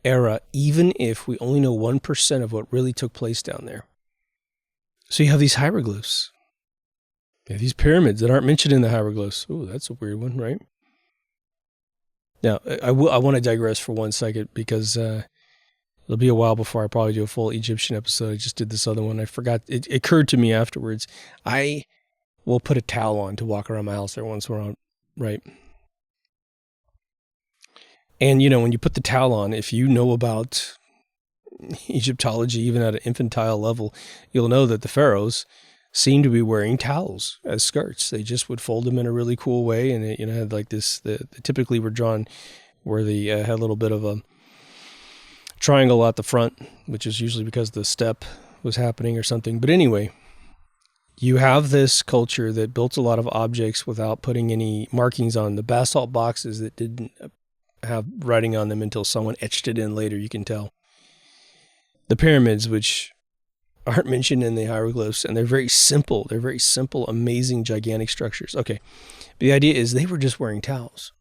era, even if we only know 1% of what really took place down there. So you have these hieroglyphs. You have these pyramids that aren't mentioned in the hieroglyphs. Ooh, that's a weird one, right? Now, I want to digress for 1 second because it'll be a while before I probably do a full Egyptian episode. I just did this other one. I forgot. It occurred to me afterwards. I will put a towel on to walk around my house there once we're on, right? And, when you put the towel on, if you know about Egyptology, even at an infantile level, you'll know that the pharaohs seemed to be wearing towels as skirts. They just would fold them in a really cool way. And it, had like this, they typically were drawn where they had a little bit of a triangle at the front, which is usually because the step was happening or something. But anyway, you have this culture that built a lot of objects without putting any markings on the basalt boxes that didn't have writing on them until someone etched it in later, you can tell. The pyramids, which aren't mentioned in the hieroglyphs, and they're very simple, amazing, gigantic structures. Okay, the idea is they were just wearing towels.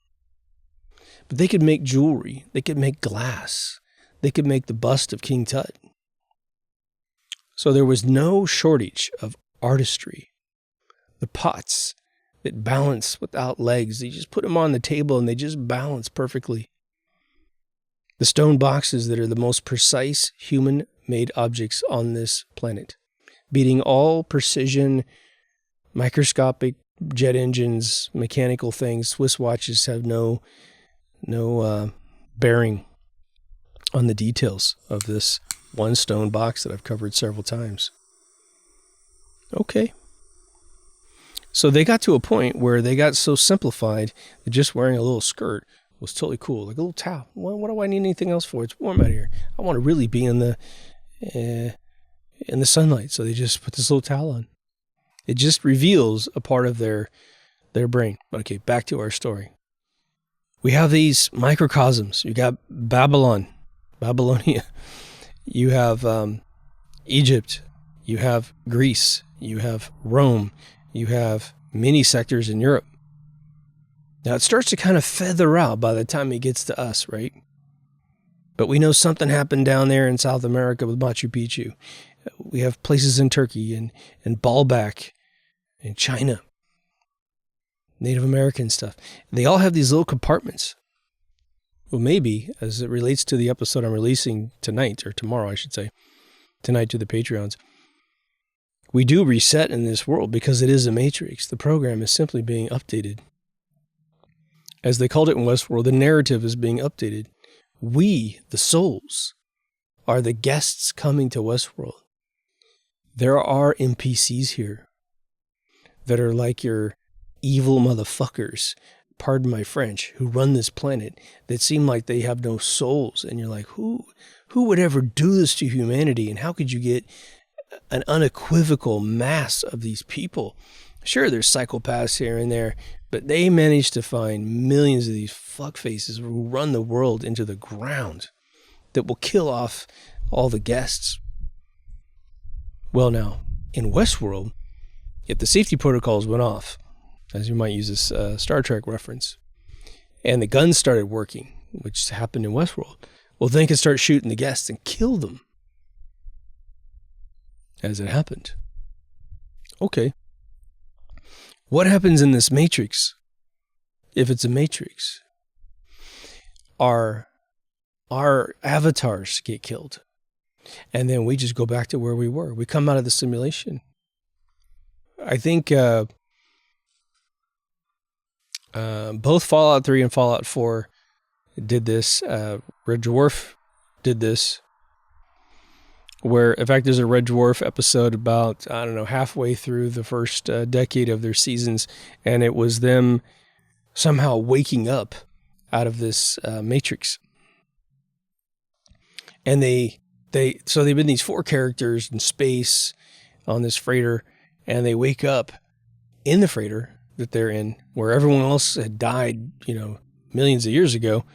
But they could make jewelry, they could make glass, they could make the bust of King Tut. So there was no shortage of artistry. The pots that balance without legs, you just put them on the table and they just balance perfectly. The stone boxes that are the most precise human-made objects on this planet, beating all precision, microscopic jet engines, mechanical things. Swiss watches have no bearing on the details of this one stone box that I've covered several times. Okay. So they got to a point where they got so simplified that just wearing a little skirt was totally cool, like a little towel. What do I need anything else for? It's warm out here. I want to really be in the sunlight. So they just put this little towel on. It just reveals a part of their brain. Okay, back to our story. We have these microcosms. You got Babylonia. You have Egypt. You have Greece. You have Rome. You have many sectors in Europe. Now it starts to kind of feather out by the time it gets to us, right? But we know something happened down there in South America with Machu Picchu. We have places in Turkey and Baalbek and China, Native American stuff. They all have these little compartments. Well, maybe, as it relates to the episode I'm releasing tonight, or tomorrow, I should say, tonight to the Patreons, we do reset in this world because it is a matrix. The program is simply being updated. As they called it in Westworld, the narrative is being updated. We, the souls, are the guests coming to Westworld. There are NPCs here that are like your evil motherfuckers, pardon my French, who run this planet, that seem like they have no souls. And you're like, who would ever do this to humanity? And how could you get an unequivocal mass of these people? Sure, there's psychopaths here and there, but they managed to find millions of these fuckfaces who run the world into the ground that will kill off all the guests. Well, now, in Westworld, if the safety protocols went off, as you might use this Star Trek reference, and the guns started working, which happened in Westworld, well, then they could start shooting the guests and kill them. As it happened. Okay. What happens in this matrix if it's a matrix? Our avatars get killed. And then we just go back to where we were. We come out of the simulation. I think both Fallout 3 and Fallout 4 did this. Red Dwarf did this. Where, in fact, there's a Red Dwarf episode about, I don't know, halfway through the first decade of their seasons. And it was them somehow waking up out of this matrix. And so they've been these 4 characters in space on this freighter, and they wake up in the freighter that they're in, where everyone else had died, millions of years ago.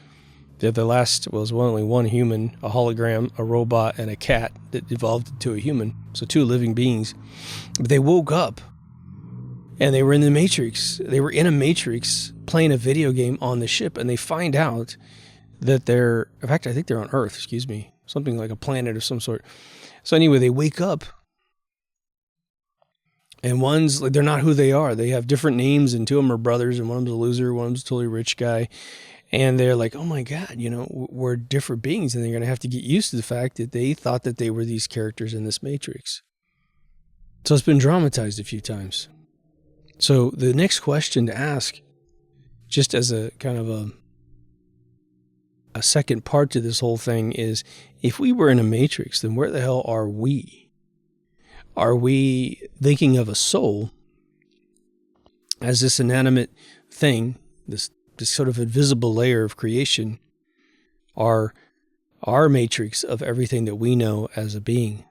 The last was only one human, a hologram, a robot, and a cat that evolved into a human. So 2 living beings. But they woke up, and they were in the matrix. They were in a matrix playing a video game on the ship, and they find out that in fact, I think they're on Earth, something like a planet of some sort. So anyway, they wake up, and one's like, they're not who they are. They have different names, and 2 of them are brothers, and one of them's a loser, one of them's a totally rich guy. And they're like, oh my God, we're different beings, and they're going to have to get used to the fact that they thought that they were these characters in this matrix. So it's been dramatized a few times. So the next question to ask, just as a kind of a second part to this whole thing, is if we were in a matrix, then where the hell are we? Are we thinking of a soul as this inanimate thing, this sort of invisible layer of creation, our matrix of everything that we know as a being?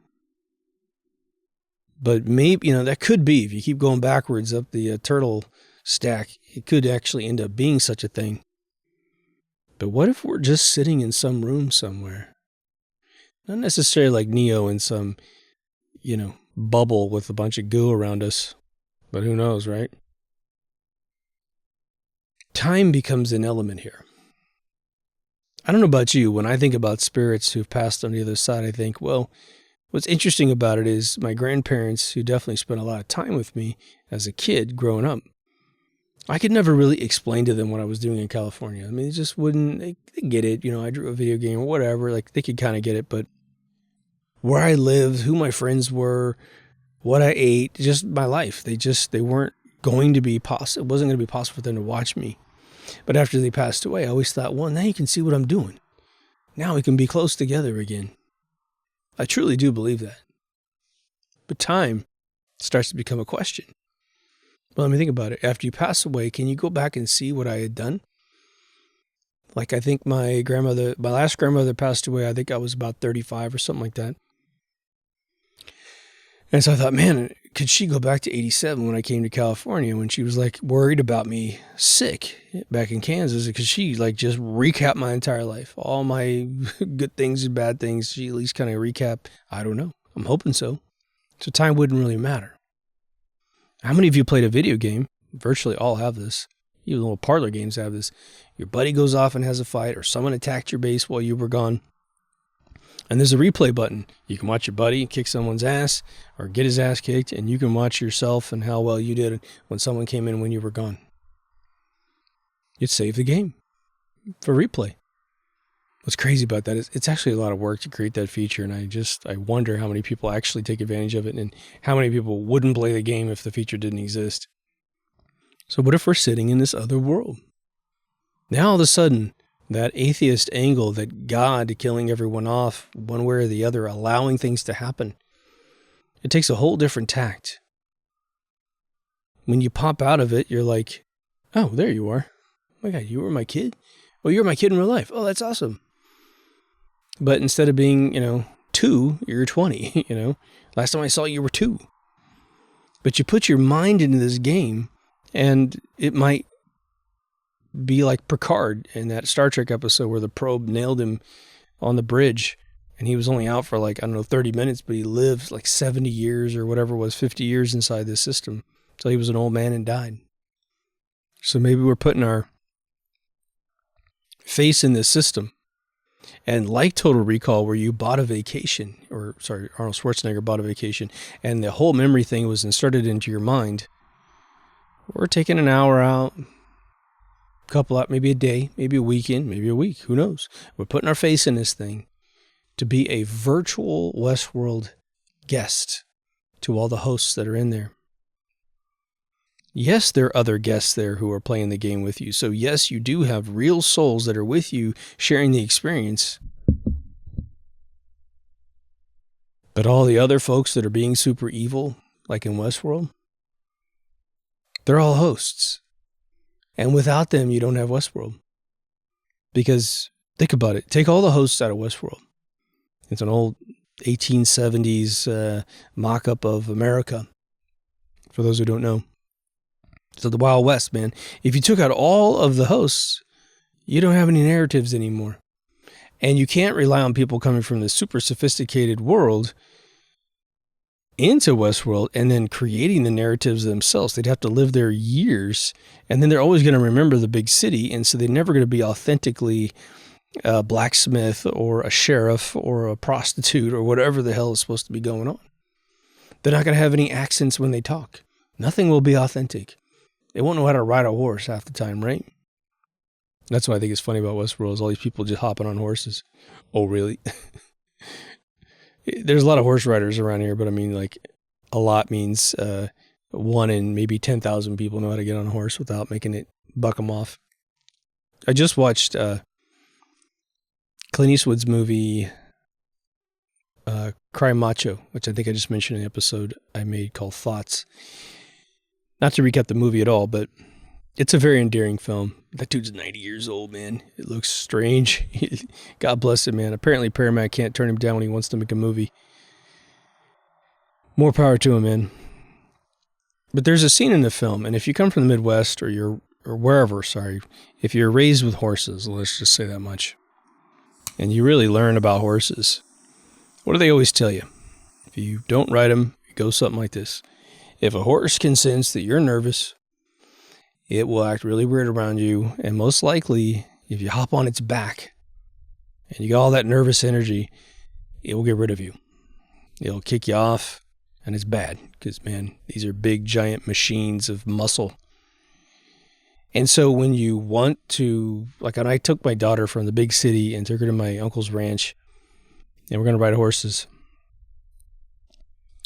But maybe, that could be, if you keep going backwards up the turtle stack, it could actually end up being such a thing. But what if we're just sitting in some room somewhere? Not necessarily like Neo in some, bubble with a bunch of goo around us, but who knows, right? Time becomes an element here. I don't know about you. When I think about spirits who've passed on the other side, I think, well, what's interesting about it is my grandparents, who definitely spent a lot of time with me as a kid growing up, I could never really explain to them what I was doing in California. I mean, they just wouldn't, they get it. I drew a video game or whatever. Like, they could kind of get it. But where I lived, who my friends were, what I ate, just my life, they weren't going to be possible. It wasn't going to be possible for them to watch me. But after they passed away, I always thought, well, now you can see what I'm doing. Now we can be close together again. I truly do believe that. But time starts to become a question. Well, let me think about it. After you pass away, can you go back and see what I had done? Like, I think my last grandmother passed away, I think I was about 35 or something like that. And so I thought, man, could she go back to 87 when I came to California, when she was like worried about me sick back in Kansas, because she just recapped my entire life, all my good things and bad things. She at least kind of recap. I don't know. I'm hoping so. So time wouldn't really matter. How many of you played a video game? Virtually all have this. Even little parlor games have this. Your buddy goes off and has a fight, or someone attacked your base while you were gone. And there's a replay button. You can watch your buddy kick someone's ass or get his ass kicked, and you can watch yourself and how well you did when someone came in when you were gone. You'd save the game for replay. What's crazy about that is it's actually a lot of work to create that feature, and I wonder how many people actually take advantage of it and how many people wouldn't play the game if the feature didn't exist. So what if we're sitting in this other world? Now all of a sudden, that atheist angle that God killing everyone off one way or the other, allowing things to happen, it takes a whole different tact. When you pop out of it, you're like, oh, there you are. Oh my God, you were my kid? Well, you're my kid in real life. Oh, that's awesome. But instead of being, 2, you're 20, Last time I saw you were 2. But you put your mind into this game, and it might be like Picard in that Star Trek episode where the probe nailed him on the bridge, and he was only out for 30 minutes, but he lived 70 years or whatever it was, 50 years inside this system. So he was an old man and died. So maybe we're putting our face in this system. And like Total Recall, where you bought a vacation, Arnold Schwarzenegger bought a vacation, and the whole memory thing was inserted into your mind. We're taking an hour out, couple out, maybe a day, maybe a weekend, maybe a week, who knows? We're putting our face in this thing to be a virtual Westworld guest to all the hosts that are in there. Yes, there are other guests there who are playing the game with you. So yes, you do have real souls that are with you sharing the experience. But all the other folks that are being super evil, like in Westworld, they're all hosts. And without them, you don't have Westworld. Because think about it. Take all the hosts out of Westworld. It's an old 1870s mock-up of America, for those who don't know. So the Wild West, man. If you took out all of the hosts, you don't have any narratives anymore. And you can't rely on people coming from this super sophisticated world into Westworld and then creating the narratives themselves. They'd have to live there years, and then they're always going to remember the big city, and so they're never going to be authentically a blacksmith or a sheriff or a prostitute or whatever the hell is supposed to be going on. They're not going to have any accents when they talk. Nothing will be authentic. They won't know how to ride a horse half the time, right? That's what I think is funny about Westworld, is all these people just hopping on horses. Oh, really? There's a lot of horse riders around here, but I mean, a lot means 1 in maybe 10,000 people know how to get on a horse without making it buck them off. I just watched Clint Eastwood's movie Cry Macho, which I think I just mentioned in the episode I made called Thoughts. Not to recap the movie at all, but it's a very endearing film. That dude's 90 years old, man. It looks strange. God bless him, man. Apparently Paramount can't turn him down when he wants to make a movie. More power to him, man. But there's a scene in the film, and if you come from the Midwest or wherever, if you're raised with horses, let's just say that much, and you really learn about horses, what do they always tell you? If you don't ride them, it goes something like this. If a horse can sense that you're nervous, it will act really weird around you. And most likely, if you hop on its back and you got all that nervous energy, it will get rid of you. It'll kick you off, and it's bad because, man, these are big, giant machines of muscle. And so when you want to, when I took my daughter from the big city and took her to my uncle's ranch, and we're going to ride horses,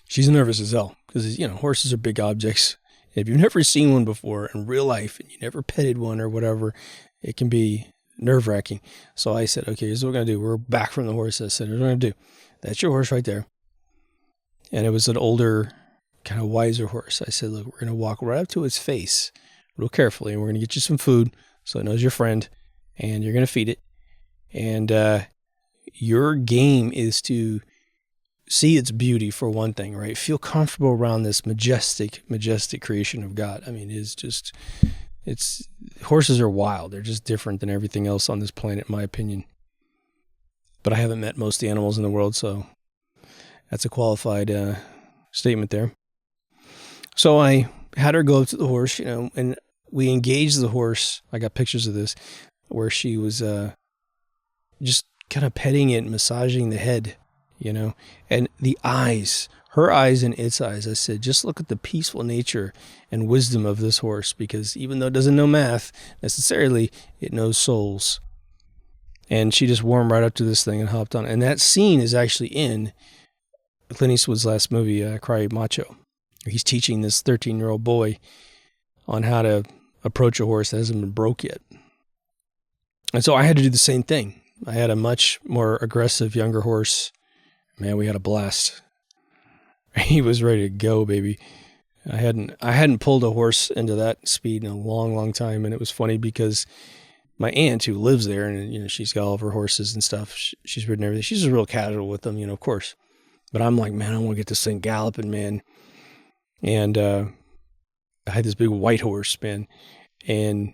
she's nervous as hell because, horses are big objects. If you've never seen one before in real life and you never petted one or whatever, it can be nerve-wracking. So I said, okay, here's what we're going to do. We're back from the horse. I said, here's what we're going to do. That's your horse right there. And it was an older, kind of wiser horse. I said, look, we're going to walk right up to its face real carefully, and we're going to get you some food so it knows your friend, and you're going to feed it. And your game is to see its beauty, for one thing, right? Feel comfortable around this majestic creation of God. I mean, horses are wild. They're just different than everything else on this planet, in my opinion. But I haven't met most of the animals in the world, so that's a qualified statement there. So I had her go up to the horse, and we engaged the horse. I got pictures of this, where she was just kind of petting it, massaging the head, and the eyes, her eyes and its eyes. I said, just look at the peaceful nature and wisdom of this horse, because even though it doesn't know math necessarily, it knows souls. And she just warmed right up to this thing and hopped on. And that scene is actually in Clint Eastwood's last movie, Cry Macho. He's teaching this 13-year-old boy on how to approach a horse that hasn't been broke yet. And so I had to do the same thing. I had a much more aggressive younger horse. Man, we had a blast. He was ready to go, baby. I hadn't pulled a horse into that speed in a long, long time. And it was funny because my aunt, who lives there, and she's got all of her horses and stuff, she's ridden everything. She's just real casual with them, of course. But I'm like, man, I want to get this thing galloping, man. And I had this big white horse, man, and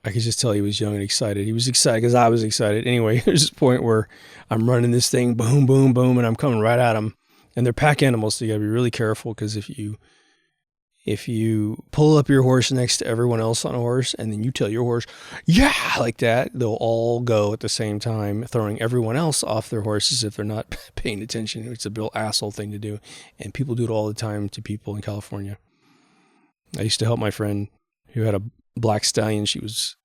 I could just tell he was young and excited. He was excited because I was excited. Anyway, there's this point where I'm running this thing, boom, boom, boom, and I'm coming right at him. And they're pack animals, so you got to be really careful, because if you pull up your horse next to everyone else on a horse and then you tell your horse, yeah, like that, they'll all go at the same time, throwing everyone else off their horses if they're not paying attention. It's a real asshole thing to do. And people do it all the time to people in California. I used to help my friend who had a black stallion. She was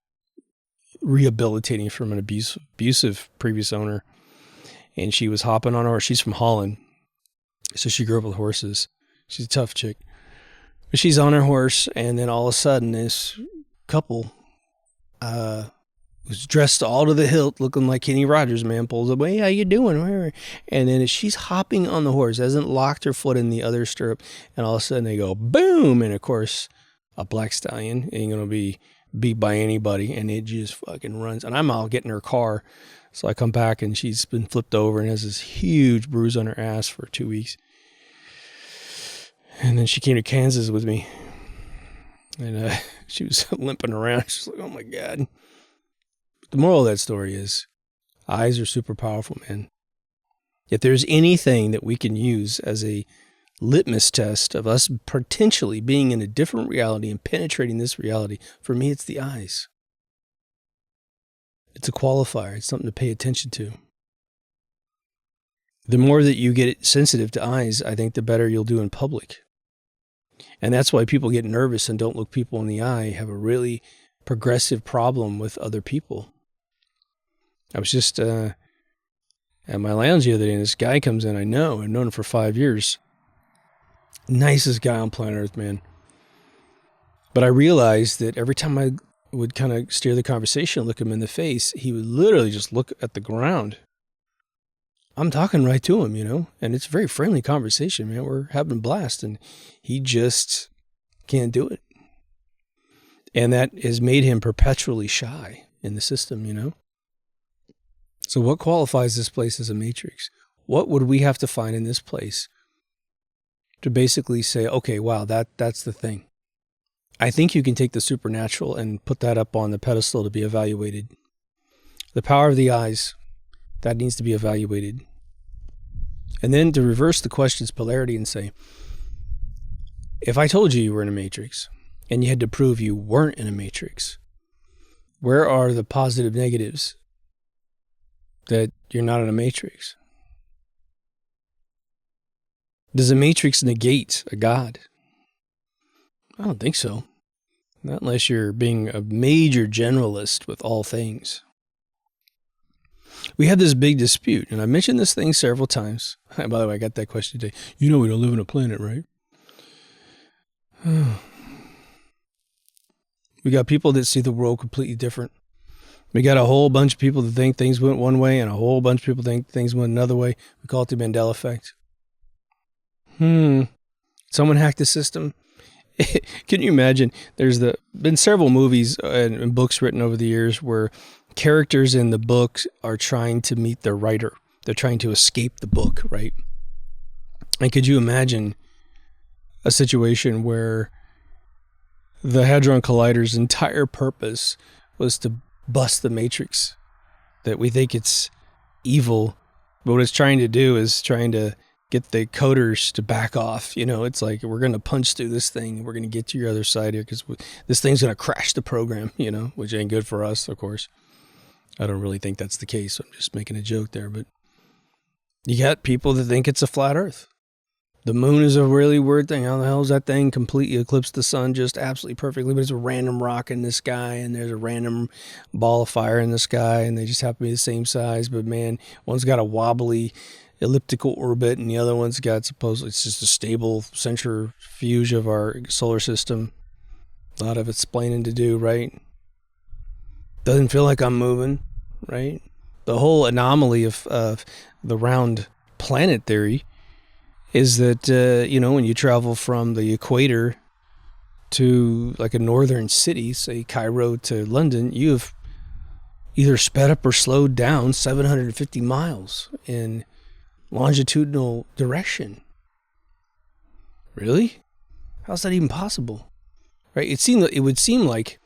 rehabilitating from an abusive previous owner. And she was hopping on a horse. She's from Holland, so she grew up with horses. She's a tough chick. But she's on her horse, and then all of a sudden, this couple was dressed all to the hilt, looking like Kenny Rogers, man, pulls up, hey, how you doing? And then as she's hopping on the horse, hasn't locked her foot in the other stirrup, and all of a sudden they go, boom! And of course, a black stallion ain't going to be beat by anybody, and it just fucking runs. And I'm out getting her car, so I come back, and she's been flipped over and has this huge bruise on her ass for 2 weeks. And then she came to Kansas with me, and she was limping around. She's like, oh my God. The moral of that story is eyes are super powerful, man. If there's anything that we can use as a litmus test of us potentially being in a different reality and penetrating this reality, for me, it's the eyes. It's a qualifier. It's something to pay attention to. The more that you get sensitive to eyes, I think the better you'll do in public. And that's why people get nervous and don't look people in the eye, have a really progressive problem with other people. I was just at my lounge the other day, and this guy comes in. I've known him for 5 years. Nicest guy on planet Earth, man. But I realized that every time I would kind of steer the conversation, look him in the face, he would literally just look at the ground. I'm talking right to him, and it's a very friendly conversation, man. We're having a blast, and he just can't do it. And that has made him perpetually shy in the system, So what qualifies this place as a matrix? What would we have to find in this place to basically say, okay, wow, that's the thing? I think you can take the supernatural and put that up on the pedestal to be evaluated. The power of the eyes, that needs to be evaluated. And then to reverse the question's polarity and say, if I told you were in a matrix and you had to prove you weren't in a matrix, where are the positive negatives that you're not in a matrix? Does a matrix negate a God? I don't think so. Not unless you're being a major generalist with all things. We have this big dispute, and I mentioned this thing several times. By the way, I got that question today. We don't live on a planet, right? We got people that see the world completely different. We got a whole bunch of people that think things went one way, and a whole bunch of people think things went another way. We call it the Mandela effect. Someone hacked the system. Can you imagine? There's been several movies and books written over the years where characters in the books are trying to meet their writer. They're trying to escape the book, right? And could you imagine a situation where the Hadron Collider's entire purpose was to bust the matrix? That we think it's evil, but what it's trying to do is trying to get the coders to back off. It's like, we're going to punch through this thing. We're going to get to your other side here because this thing's going to crash the program, which ain't good for us, of course. I don't really think that's the case. I'm just making a joke there, but you got people that think it's a flat earth. The moon is a really weird thing. How the hell is that thing completely eclipsed the sun just absolutely perfectly? But it's a random rock in the sky, and there's a random ball of fire in the sky, and they just happen to be the same size. But man, one's got a wobbly elliptical orbit, and the other one's got supposedly it's just a stable centrifuge of our solar system. A lot of explaining to do, right? Doesn't feel like I'm moving, right? The whole anomaly of the round planet theory is that, when you travel from the equator to like a northern city, say Cairo to London, you have either sped up or slowed down 750 miles in longitudinal direction. Really? How's that even possible? Right? It would seem like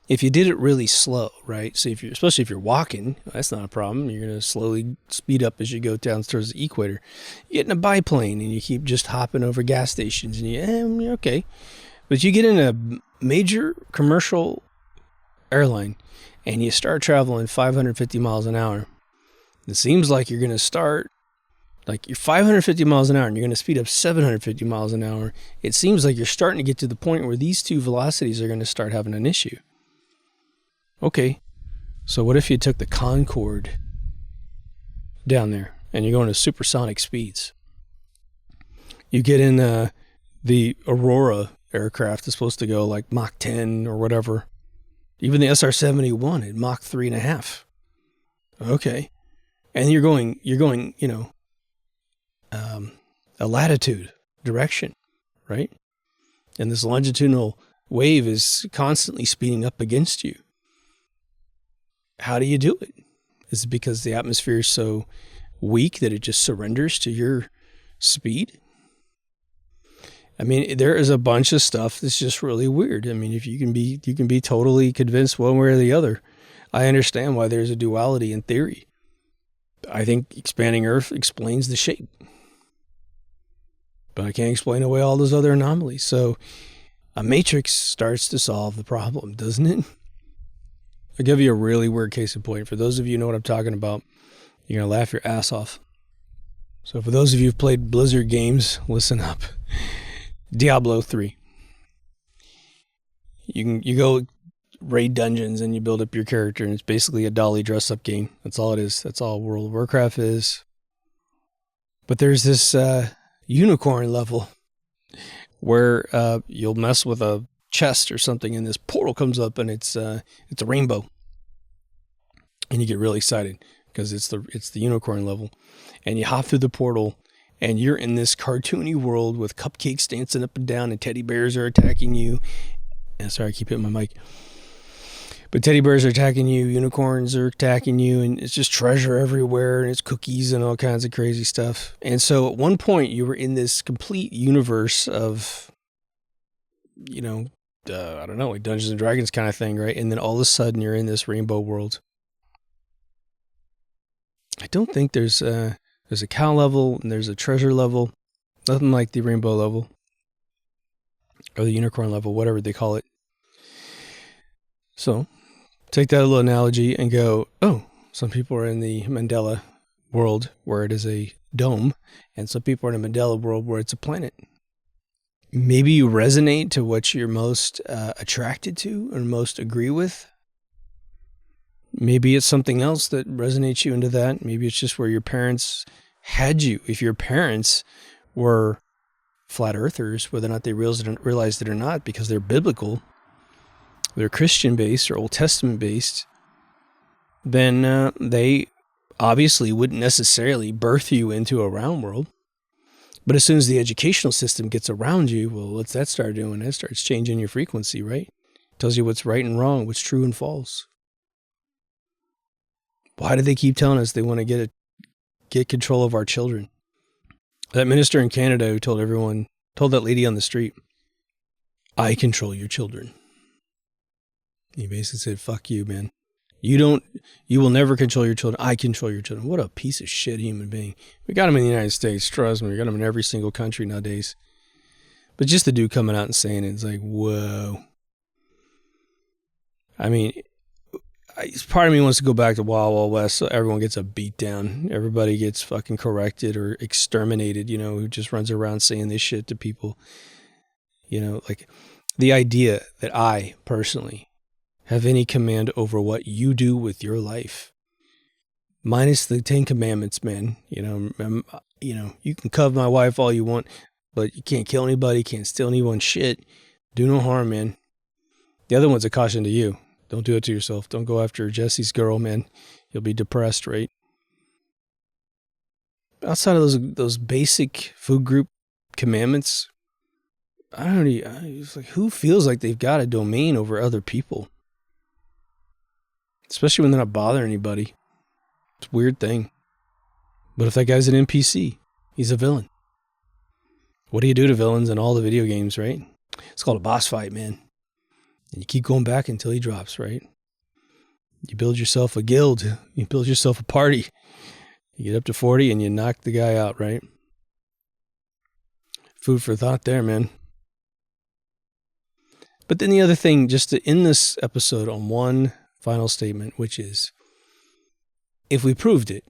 if you did it really slow, right? So especially if you're walking, that's not a problem. You're going to slowly speed up as you go down towards the equator. You get in a biplane and you keep just hopping over gas stations and you're okay. But you get in a major commercial airline and you start traveling 550 miles an hour. It seems like you're going to start like you're 550 miles an hour and you're going to speed up 750 miles an hour. It seems like you're starting to get to the point where these two velocities are going to start having an issue. Okay, so what if you took the Concorde down there and you're going to supersonic speeds? You get in the Aurora aircraft is supposed to go like Mach 10 or whatever. Even the SR-71 at Mach 3.5. Okay, and you're going, a latitude direction, right? And this longitudinal wave is constantly speeding up against you. How do you do it? Is it because the atmosphere is so weak that it just surrenders to your speed? I mean, there is a bunch of stuff that's just really weird. I mean, if you can be totally convinced one way or the other. I understand why there's a duality in theory. I think expanding Earth explains the shape. But I can't explain away all those other anomalies. So a matrix starts to solve the problem, doesn't it? I'll give you a really weird case in point. For those of you who know what I'm talking about, you're going to laugh your ass off. So for those of you who've played Blizzard games, listen up. Diablo 3. You go raid dungeons and you build up your character, and it's basically a dolly dress-up game. That's all it is. That's all World of Warcraft is. But there's this unicorn level where you'll mess with a chest or something and this portal comes up and it's a rainbow, and you get really excited because it's the unicorn level, and you hop through the portal and you're in this cartoony world with cupcakes dancing up and down and teddy bears are attacking you. And sorry, I keep hitting my mic, but teddy bears are attacking you, unicorns are attacking you, and it's just treasure everywhere, and it's cookies and all kinds of crazy stuff. And so at one point you were in this complete universe of I don't know, like Dungeons and Dragons kind of thing, right? And then all of a sudden you're in this rainbow world. I don't think there's a cow level and there's a treasure level. Nothing like the rainbow level or the unicorn level, whatever they call it. So take that little analogy and go, oh, some people are in the Mandela world where it is a dome, and some people are in a Mandela world where it's a planet. Maybe you resonate to what you're most attracted to or most agree with. Maybe it's something else that resonates you into that. Maybe it's just where your parents had you. If your parents were flat earthers, whether or not they realized it or not, because they're biblical, they're Christian-based or Old Testament-based, then they obviously wouldn't necessarily birth you into a round world. But as soon as the educational system gets around you, well, what's that start doing? It starts changing your frequency, right? Tells you what's right and wrong, what's true and false. Why do they keep telling us they want to get control of our children? That minister in Canada who told that lady on the street, I control your children. He basically said, fuck you, man. You will never control your children. I control your children. What a piece of shit human being. We got him in the United States. Trust me, we got him in every single country nowadays. But just the dude coming out and saying it, it's like, whoa. I mean, part of me wants to go back to Wild Wild West, so everyone gets a beat down. Everybody gets fucking corrected or exterminated, who just runs around saying this shit to people. Like the idea that I personally have any command over what you do with your life, minus the 10 Commandments, man. You can covet my wife all you want, but you can't kill anybody, can't steal anyone's shit, do no harm, man. The other one's a caution to you. Don't do it to yourself. Don't go after Jesse's girl, man. You'll be depressed, right? Outside of those basic food group commandments, it's like, who feels like they've got a domain over other people? Especially when they're not bothering anybody. It's a weird thing. But if that guy's an NPC, he's a villain. What do you do to villains in all the video games, right? It's called a boss fight, man. And you keep going back until he drops, right? You build yourself a guild. You build yourself a party. You get up to 40 and you knock the guy out, right? Food for thought there, man. But then the other thing, just to end this episode on one final statement, which is, if we proved it,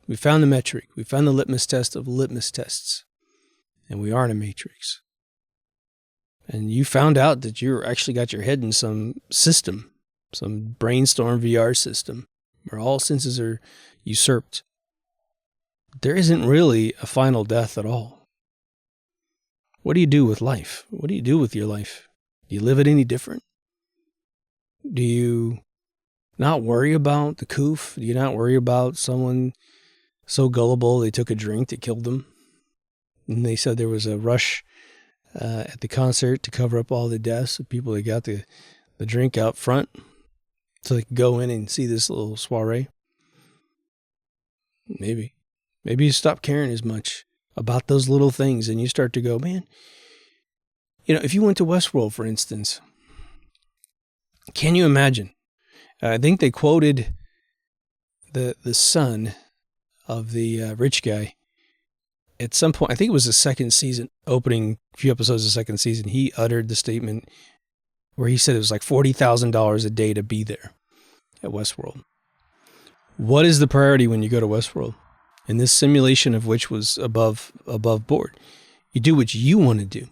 we found the metric, we found the litmus test of litmus tests, and we are in a matrix, and you found out that you actually got your head in some system, some brainstorm VR system, where all senses are usurped, there isn't really a final death at all. What do you do with life? What do you do with your life? Do you live it any different? Do you not worry about the coof? Do you not worry about someone so gullible they took a drink that killed them? And they said there was a rush at the concert to cover up all the deaths of people that got the drink out front so they could go in and see this little soiree. Maybe you stop caring as much about those little things and you start to go, man, if you went to Westworld, for instance, can you imagine? I think they quoted the son of the rich guy at some point. I think it was the second season, opening few episodes of the second season. He uttered the statement where he said it was like $40,000 a day to be there at Westworld. What is the priority when you go to Westworld? In this simulation of which was above board, you do what you want to do.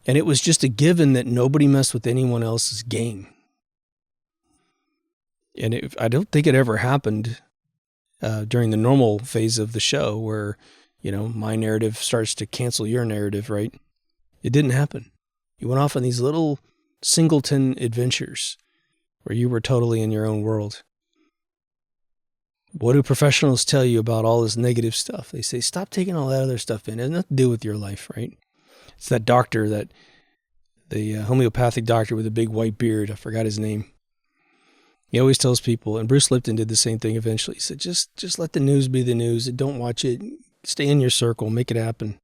And it was just a given that nobody messed with anyone else's game. And I don't think it ever happened during the normal phase of the show where, my narrative starts to cancel your narrative, right? It didn't happen. You went off on these little singleton adventures where you were totally in your own world. What do professionals tell you about all this negative stuff? They say, stop taking all that other stuff in. It has nothing to do with your life, right? It's that doctor, the homeopathic doctor with a big white beard. I forgot his name. He always tells people, and Bruce Lipton did the same thing eventually. He said, just let the news be the news. Don't watch it. Stay in your circle. Make it happen.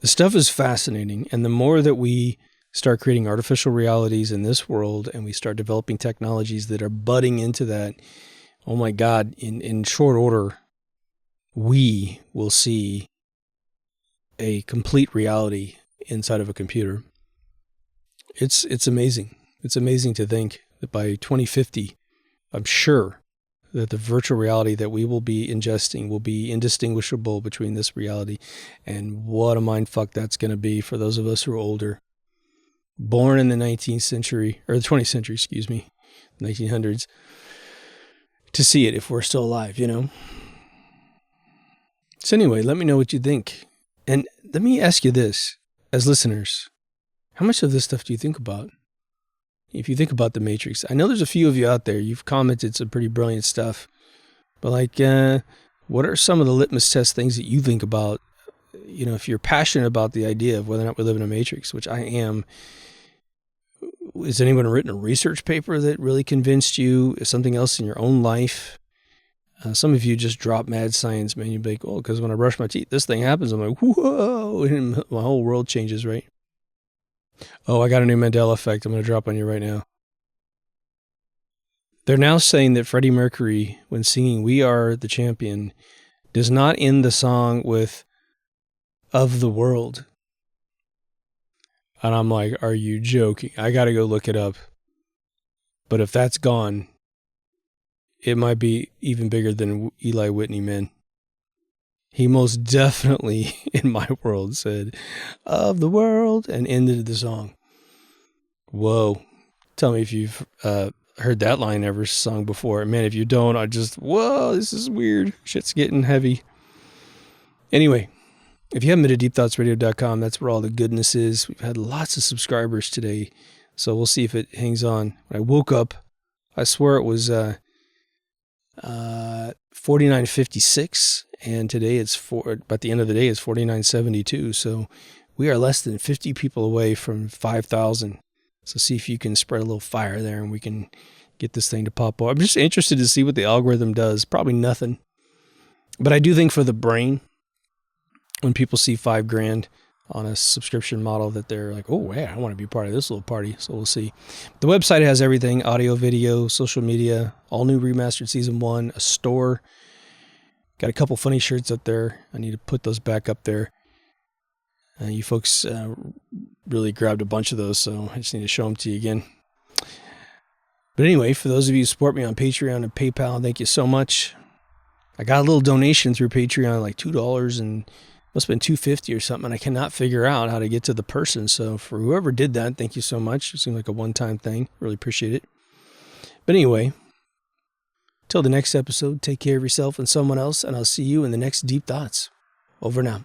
The stuff is fascinating. And the more that we start creating artificial realities in this world and we start developing technologies that are butting into that, oh my God, in short order, we will see a complete reality inside of a computer. It's amazing. It's amazing to think that by 2050, I'm sure that the virtual reality that we will be ingesting will be indistinguishable between this reality. And what a mindfuck that's going to be for those of us who are older. Born in the 19th century, or the 20th century, 1900s, to see it if we're still alive, So anyway, let me know what you think. And let me ask you this, as listeners, how much of this stuff do you think about? If you think about the Matrix, I know there's a few of you out there, you've commented some pretty brilliant stuff, but what are some of the litmus test things that you think about? If you're passionate about the idea of whether or not we live in a Matrix, which I am, has anyone written a research paper that really convinced you? Is something else in your own life? Some of you just drop mad science, man. You'd be like, because when I brush my teeth, this thing happens. I'm like, whoa, and my whole world changes, right? Oh, I got a new Mandela effect I'm going to drop on you right now. They're now saying that Freddie Mercury, when singing We Are the Champion, does not end the song with Of the World. And I'm like, are you joking? I got to go look it up. But if that's gone, it might be even bigger than Eli Whitney, man. He most definitely, in my world, said, "Of the world," and ended the song. Whoa. Tell me if you've heard that line ever sung before. Man, if you don't, whoa, this is weird. Shit's getting heavy. Anyway, if you haven't been to deepthoughtsradio.com, that's where all the goodness is. We've had lots of subscribers today, so we'll see if it hangs on. When I woke up, I swear it was 49.56, and today at the end of the day, it's 49.72. So we are less than 50 people away from 5,000. So see if you can spread a little fire there, and we can get this thing to pop up. I'm just interested to see what the algorithm does. Probably nothing. But I do think for the brain, when people see $5,000 on a subscription model, that they're like, oh, yeah, I want to be part of this little party. So we'll see. The website has everything: audio, video, social media, all new remastered season 1, a store. Got a couple funny shirts up there. I need to put those back up there. You folks really grabbed a bunch of those, so I just need to show them to you again. But anyway, for those of you who support me on Patreon and PayPal, thank you so much. I got a little donation through Patreon, like $2, and must have been $2.50 or something. I cannot figure out how to get to the person. So for whoever did that, thank you so much. It seemed like a one-time thing. Really appreciate it. But anyway, till the next episode, take care of yourself and someone else, and I'll see you in the next Deep Thoughts. Over now.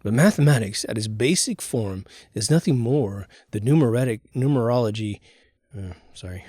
But mathematics, at its basic form, is nothing more than numerology. Sorry.